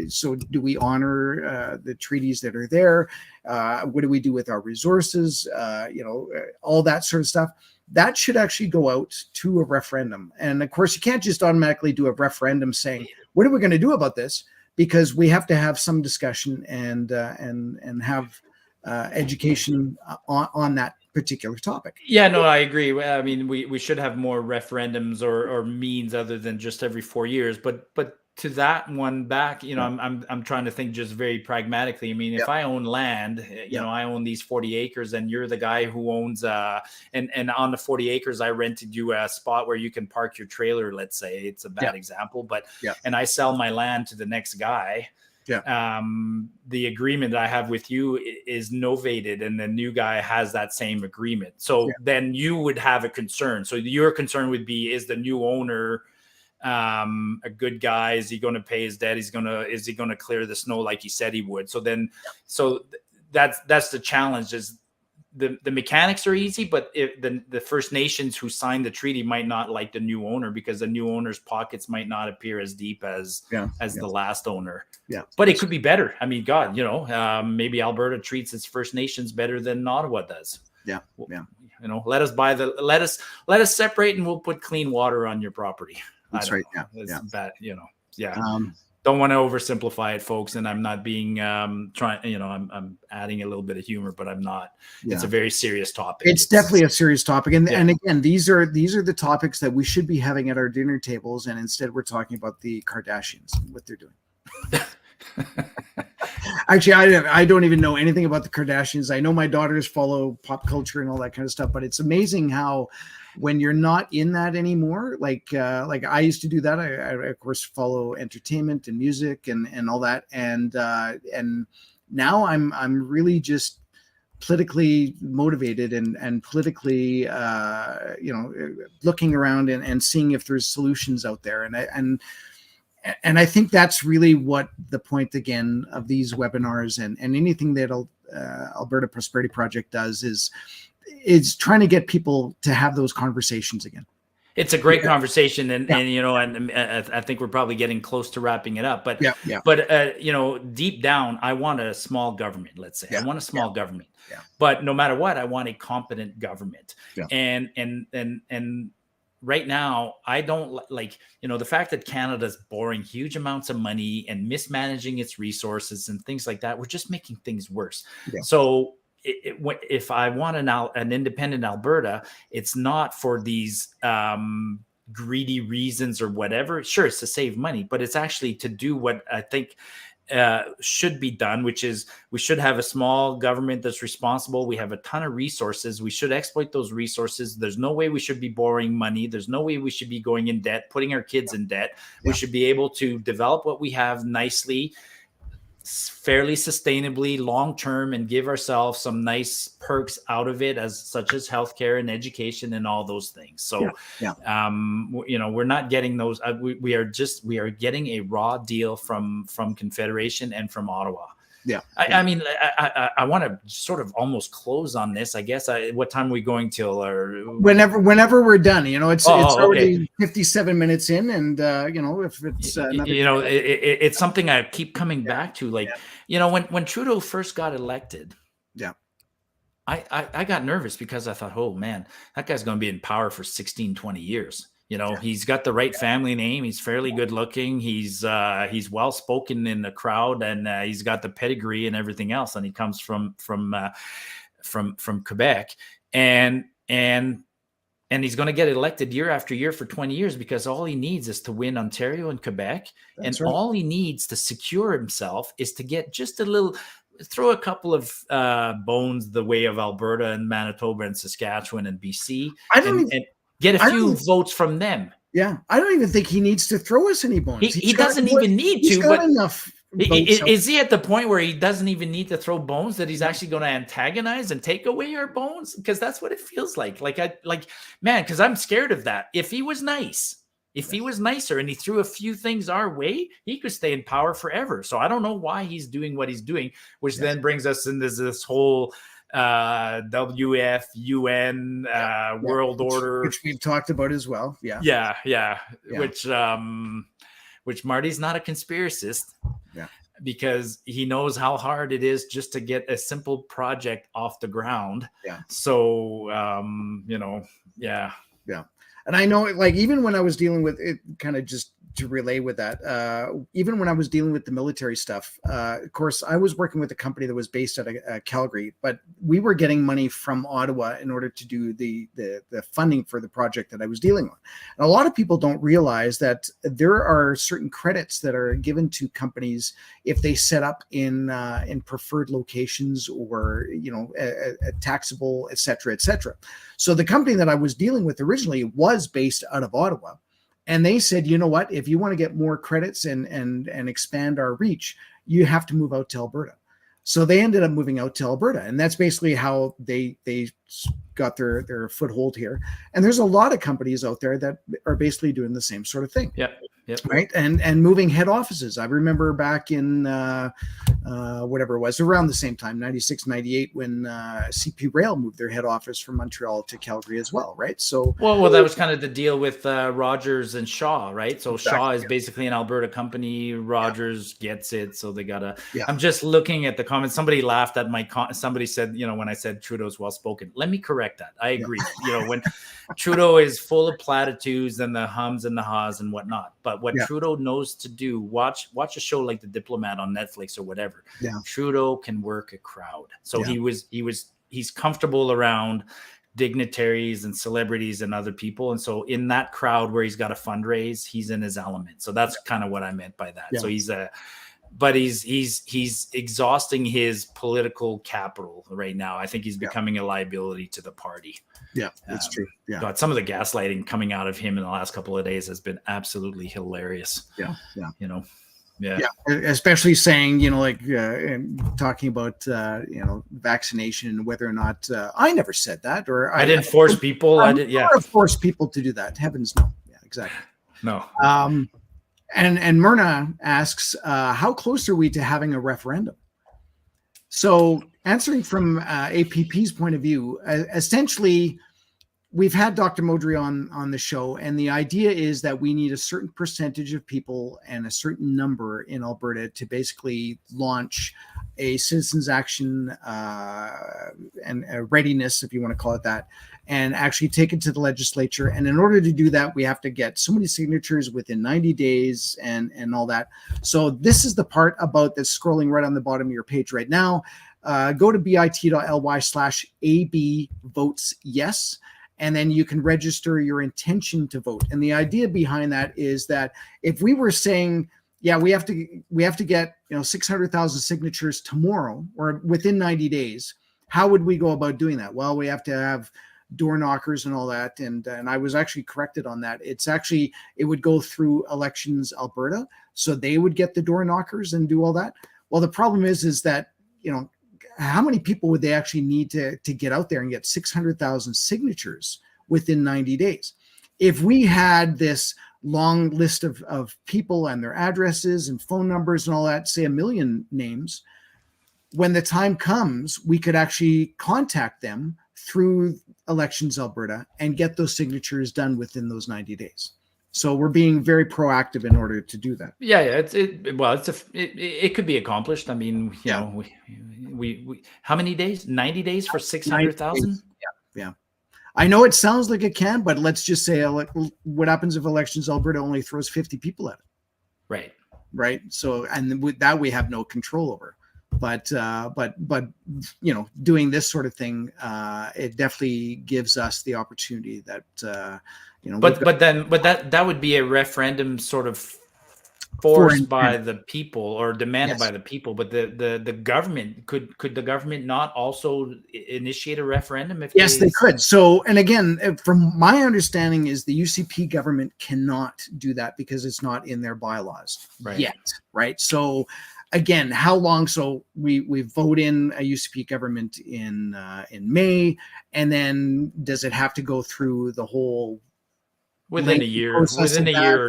so do we honor the treaties that are there? What do we do with our resources? All that sort of stuff. That should actually go out to a referendum. And of course, you can't just automatically do a referendum saying, what are we going to do about this? Because we have to have some discussion and have education on that particular topic. Yeah, no, I agree. I mean, we should have more referendums or means other than just every 4 years. But to that one back, I'm trying to think just very pragmatically. I mean, if I own land, I own these 40 acres, and you're the guy who owns and on the 40 acres, I rented you a spot where you can park your trailer. Let's say it's a bad example, but and I sell my land to the next guy. The agreement that I have with you is novated, and the new guy has that same agreement. So then you would have a concern. So your concern would be, is the new owner a good guy? Is he going to pay his debt? Is he going to clear the snow like he said he would? So then, so that's the challenge. Is the mechanics are easy, but if the First Nations who signed the treaty might not like the new owner, because the new owner's pockets might not appear as deep as the last owner. But it could be better. I mean, God, maybe Alberta treats its First Nations better than Ottawa does. Let us separate, and we'll put clean water on your property. That's right. It's bad, Don't want to oversimplify it, folks. And I'm not being I'm adding a little bit of humor, but I'm not. It's a very serious topic. It's definitely a serious topic. And again, these are the topics that we should be having at our dinner tables. And instead we're talking about the Kardashians and what they're doing. Actually, I don't even know anything about the Kardashians. I know my daughters follow pop culture and all that kind of stuff, but it's amazing how when you're not in that anymore, like I used to do that. I of course follow entertainment and music and all that. And now I'm really just politically motivated and politically, looking around and seeing if there's solutions out there. And I think that's really what the point, again, of these webinars and anything that Alberta Prosperity Project does is trying to get people to have those conversations again. It's a great conversation, and I think we're probably getting close to wrapping it up. But deep down, I want a small government. Let's say I want a small government, but no matter what, I want a competent government. And right now, I don't like, the fact that Canada's borrowing huge amounts of money and mismanaging its resources and things like that. We're just making things worse. So if I want an independent Alberta, it's not for these greedy reasons or whatever. Sure, it's to save money, but it's actually to do what I think should be done, which is we should have a small government that's responsible. We have a ton of resources. We should exploit those resources. There's no way we should be borrowing money. There's no way we should be going in debt, putting our kids in debt. We should be able to develop what we have nicely, fairly sustainably, long-term, and give ourselves some nice perks out of it, as such as healthcare and education and all those things. So, we're not getting those. We are getting a raw deal from Confederation and from Ottawa. Yeah. I mean, I want to sort of almost close on this, I guess. What time are we going till? Or whenever we're done, it's already 57 minutes in, and if it's it's something I keep coming back to. Like, when Trudeau first got elected, I got nervous because I thought, oh man, that guy's going to be in power for 16, 20 years. He's got the right family name. He's fairly good looking. He's well spoken in the crowd, and he's got the pedigree and everything else. And he comes from Quebec, and he's going to get elected year after year for 20 years because all he needs is to win Ontario and Quebec, all he needs to secure himself is to get just a little. Throw a couple of bones the way of Alberta and Manitoba and Saskatchewan and BC, and get a few votes from them. Yeah, I don't even think he needs to throw us any bones. He doesn't even need to. But enough. Is he at the point where he doesn't even need to throw bones, that he's actually going to antagonize and take away our bones? Because that's what it feels like. Because I'm scared of that. If he was nice. If he was nicer and he threw a few things our way, he could stay in power forever. So I don't know why he's doing what he's doing, which then brings us into this whole WF, UN, world order. Which we've talked about as well. Yeah. Which Marty's not a conspiracist. Yeah. Because he knows how hard it is just to get a simple project off the ground. Yeah. So, Yeah. And I know, even when I was dealing with it, kind of just to relay with that, even when I was dealing with the military stuff, of course, I was working with a company that was based out of Calgary, but we were getting money from Ottawa in order to do the funding for the project that I was dealing with. And a lot of people don't realize that there are certain credits that are given to companies if they set up in preferred locations or, taxable, et cetera, et cetera. So the company that I was dealing with originally was based out of Ottawa. And they said, you know what, if you want to get more credits and expand our reach, you have to move out to Alberta. So they ended up moving out to Alberta. And that's basically how they got their foothold here. And there's a lot of companies out there that are basically doing the same sort of thing. Yep. Right. And moving head offices. I remember back in whatever it was, around the same time, 96, 98, when CP Rail moved their head office from Montreal to Calgary as well. Right. So well, that was kind of the deal with Rogers and Shaw. Right. So exactly. Shaw is basically an Alberta company. Rogers gets it. So they got to. Yeah. I'm just looking at the comments. Somebody laughed at my somebody said, when I said Trudeau's well spoken. Let me correct that. I agree. When Trudeau is full of platitudes and the hums and the haws and whatnot. But what Trudeau knows to do, watch a show like The Diplomat on Netflix or whatever. Yeah. Trudeau can work a crowd. So he's comfortable around dignitaries and celebrities and other people. And so in that crowd where he's got to fundraise, he's in his element. So that's kind of what I meant by that. Yeah. So he's exhausting his political capital right now. I think he's becoming a liability to the party. Yeah, that's true. Yeah. God, some of the gaslighting coming out of him in the last couple of days has been absolutely hilarious. Yeah. Yeah. Especially saying, talking about, vaccination and whether or not I never said that, or I didn't force people. I did. Yeah. Force people to do that. Heavens no. Yeah, exactly. No. And Myrna asks, how close are we to having a referendum? So answering from APP's point of view, essentially, we've had Dr. Modry on the show, and the idea is that we need a certain percentage of people and a certain number in Alberta to basically launch a citizens action and a readiness, if you want to call it that, and actually take it to the legislature. And in order to do that, we have to get so many signatures within 90 days and all that. So this is the part about that's scrolling right on the bottom of your page right now. Go to bit.ly/AB votes yes. And then you can register your intention to vote. And the idea behind that is that if we were saying, yeah, we have to get 600,000 signatures tomorrow or within 90 days. How would we go about doing that? Well, we have to have door knockers and all that. And I was actually corrected on that. It would go through Elections Alberta. So they would get the door knockers and do all that. Well, the problem is that, how many people would they actually need to get out there and get 600,000 signatures within 90 days? If we had this long list of people and their addresses and phone numbers and all that, say 1 million names, when the time comes, we could actually contact them through Elections Alberta and get those signatures done within those 90 days. So we're being very proactive in order to do that. Yeah, it could be accomplished. I mean, you know, we how many days? 90 days for 600,000? Yeah. I know it sounds like it can, but let's just say what happens if Elections Alberta only throws 50 people at it? Right. So, and with that we have no control over. But doing this sort of thing, it definitely gives us the opportunity that But that would be a referendum sort of forced by the people or demanded by the people. But the government could the government not also initiate a referendum? Yes, they could. So, and again, from my understanding, is the UCP government cannot do that because it's not in their bylaws yet. Right. So. Again, how long? So we vote in a UCP government in May, and then does it have to go through the whole within a year or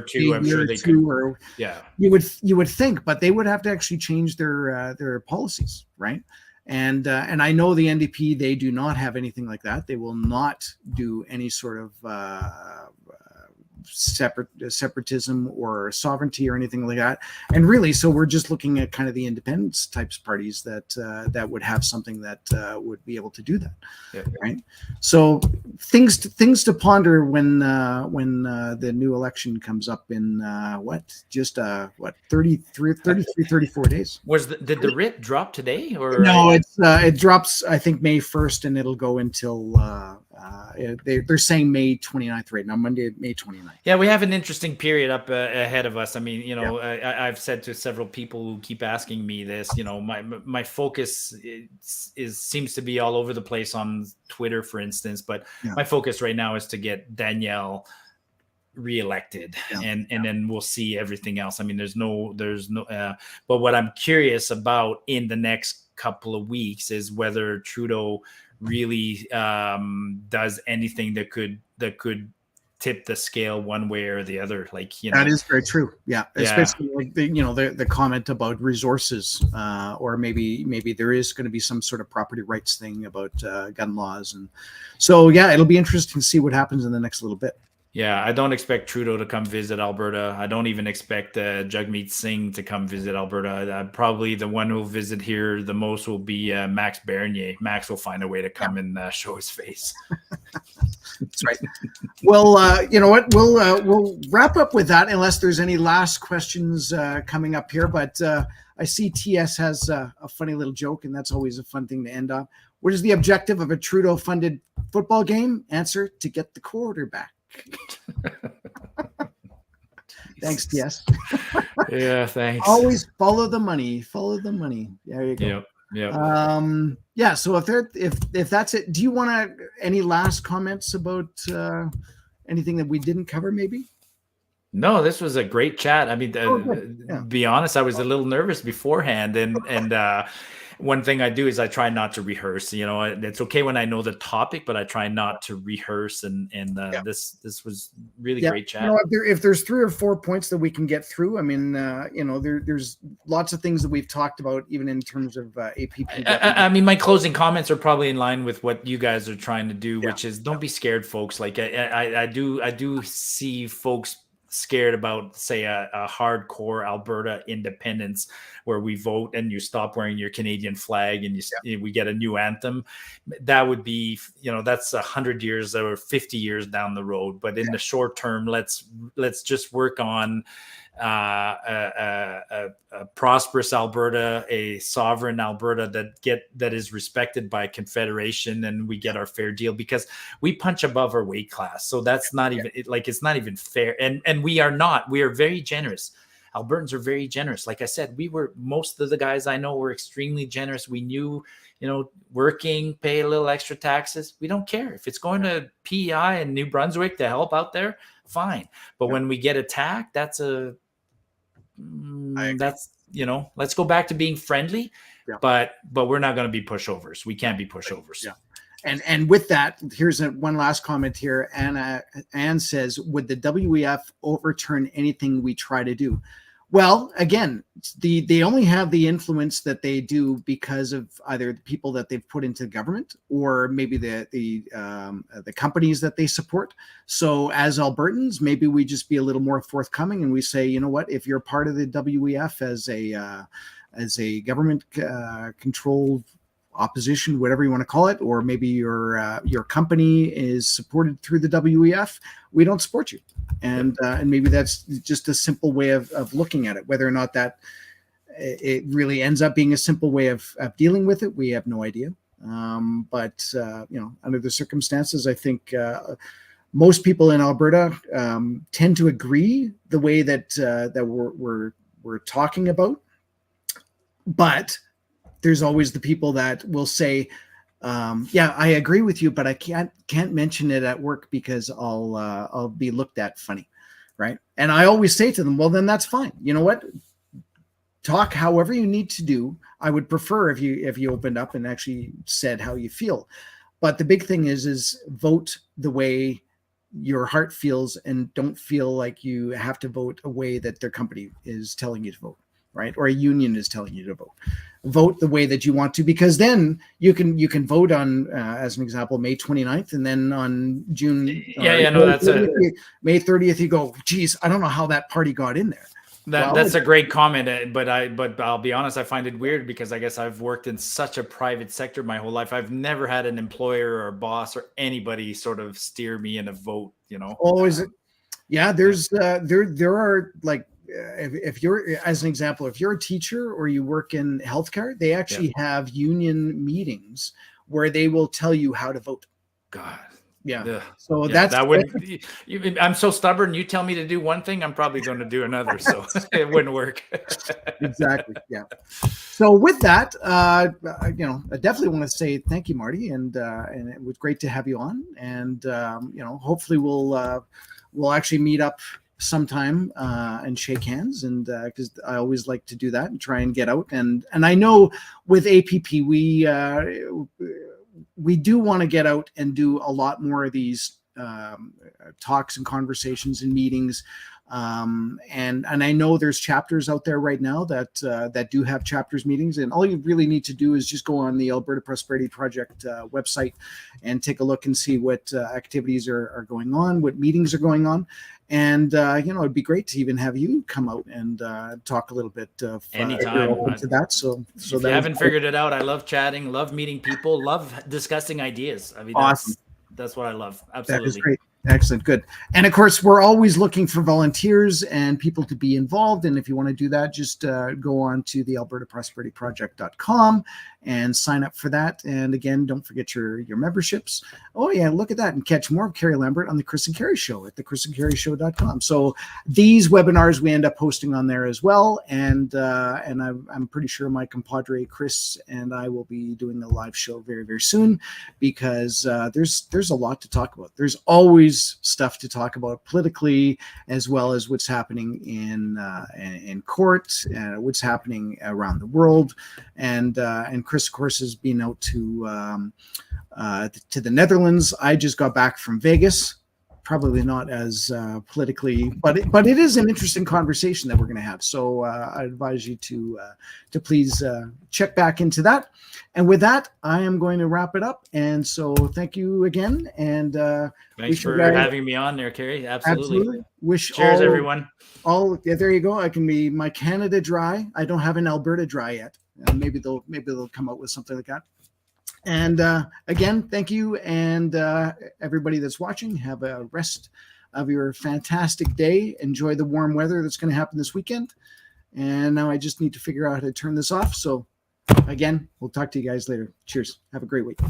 two? I'm sure they could. You would think, but they would have to actually change their policies, right? And I know the NDP, they do not have anything like that. They will not do any sort of separatism or sovereignty or anything like that. And really, so we're just looking at kind of the independence types parties that would have something that would be able to do that. Right. So things to ponder when the new election comes up in 34 days. Did the writ drop today or no? It drops I think May 1st and it'll go until they're saying May 29th right now, Monday, May 29th. Yeah, we have an interesting period up ahead of us. I mean, I've said to several people who keep asking me this, my focus seems to be all over the place on Twitter, for instance, but my focus right now is to get Danielle reelected and then we'll see everything else. I mean, there's no but what I'm curious about in the next couple of weeks is whether Trudeau really does anything that could tip the scale one way or the other. That is very true. Especially like the comment about resources, or maybe there is going to be some sort of property rights thing about gun laws, and so it'll be interesting to see what happens in the next little bit. Yeah, I don't expect Trudeau to come visit Alberta. I don't even expect Jagmeet Singh to come visit Alberta. Probably the one who'll visit here the most will be Max Bernier. Max will find a way to come and show his face. That's right. Well, you know what? We'll wrap up with that unless there's any last questions coming up here. But I see TS has a funny little joke, and that's always a fun thing to end on. What is the objective of a Trudeau-funded football game? Answer: to get the quarterback. Thanks, TS. Yeah, thanks. Always follow the money. Follow the money. There you go. Yep. So if that's it, do you want any last comments about anything that we didn't cover? Maybe. No, this was a great chat. I mean, be honest, I was a little nervous beforehand, and one thing I do is I try not to rehearse. It's okay when I know the topic, but I try not to rehearse. And this was really great chat. If there's 3 or 4 points that we can get through, I mean, there's lots of things that we've talked about, even in terms of APP. I mean, my closing comments are probably in line with what you guys are trying to do, which is don't be scared, folks. Like I do see folks scared about, say, a hardcore Alberta independence where we vote and you stop wearing your Canadian flag and we get a new anthem. That would be, that's 100 years or 50 years down the road. But in the short term, let's just work on a prosperous Alberta, a sovereign Alberta that is respected by Confederation, and we get our fair deal, because we punch above our weight class. So that's not even it's not even fair. And we are very generous. Albertans are very generous. Like I said, most of the guys I know were extremely generous. We knew, working, pay a little extra taxes. We don't care. If it's going to PEI and New Brunswick to help out there, fine. But when we get attacked, let's go back to being friendly, but we're not going to be pushovers. We can't be pushovers. Yeah. And with that, here's one last comment here. Anne says, would the WEF overturn anything we try to do? Well, again, they only have the influence that they do because of either the people that they've put into government or maybe the companies that they support. So as Albertans, maybe we just be a little more forthcoming and we say, you know what, if you're part of the WEF as a government controlled opposition, whatever you want to call it, or maybe your company is supported through the WEF, we don't support you. And maybe that's just a simple way of looking at it. Whether or not that it really ends up being a simple way of dealing with it, we have no idea. But under the circumstances, I think most people in Alberta tend to agree the way that we're talking about. But there's always the people that will say, I agree with you, but I can't mention it at work because I'll be looked at funny, right? And I always say to them, well, then that's fine. You know what? Talk however you need to do. I would prefer if you opened up and actually said how you feel. But the big thing is vote the way your heart feels and don't feel like you have to vote a way that their company is telling you to vote. Right? Or a union is telling you to vote. Vote the way that you want to, because then you can vote on, as an example, May 29th, and then on June. May 30th, you go, geez, I don't know how that party got in there. That's a great comment, but I'll be honest, I find it weird because I guess I've worked in such a private sector my whole life. I've never had an employer or a boss or anybody sort of steer me in a vote. Oh, is it? Yeah, there's there are like. If you're, as an example, if you're a teacher or you work in healthcare, they actually have union meetings where they will tell you how to vote. God. Yeah. Ugh. So I'm so stubborn. You tell me to do one thing, I'm probably going to do another. So it wouldn't work. Exactly. Yeah. So with that, I definitely want to say thank you, Marty. And it was great to have you on. And, hopefully we'll actually meet up sometime and shake hands, and because I always like to do that and try and get out, and I know with APP we do want to get out and do a lot more of these talks and conversations and meetings, and I know there's chapters out there right now that do have chapters meetings, and all you really need to do is just go on the Alberta Prosperity Project website and take a look and see what activities are going on, what meetings are going on. And, it'd be great to even have you come out and talk a little bit anytime to that. So if you haven't figured it out, I love chatting, love meeting people, love discussing ideas. I mean, awesome. That's what I love. Absolutely. That is great. Excellent. Good. And of course, we're always looking for volunteers and people to be involved. And if you want to do that, just go on to the albertaprosperityproject.com and sign up for that. And again, don't forget your memberships. Oh yeah, look at that. And catch more of Carrie Lambert on the Chris and Carrie Show at thechrisandcarrieshow.com. So these webinars we end up posting on there as well. And I'm pretty sure my compadre Chris and I will be doing a live show very, very soon, because there's a lot to talk about. There's always stuff to talk about politically, as well as what's happening in court, what's happening around the world, and Chris, of course, has been out to the Netherlands. I just got back from Vegas. Probably not as politically, but it is an interesting conversation that we're going to have. So I advise you to please check back into that. And with that, I am going to wrap it up. And so thank you again. And thanks for having me on there, Carrie. Absolutely. Cheers, everyone. There you go. I can be my Canada Dry. I don't have an Alberta Dry yet. Maybe they'll come out with something like that. And again, thank you. And everybody that's watching, have a rest of your fantastic day. Enjoy the warm weather that's going to happen this weekend. And now I just need to figure out how to turn this off. So again, we'll talk to you guys later. Cheers. Have a great week.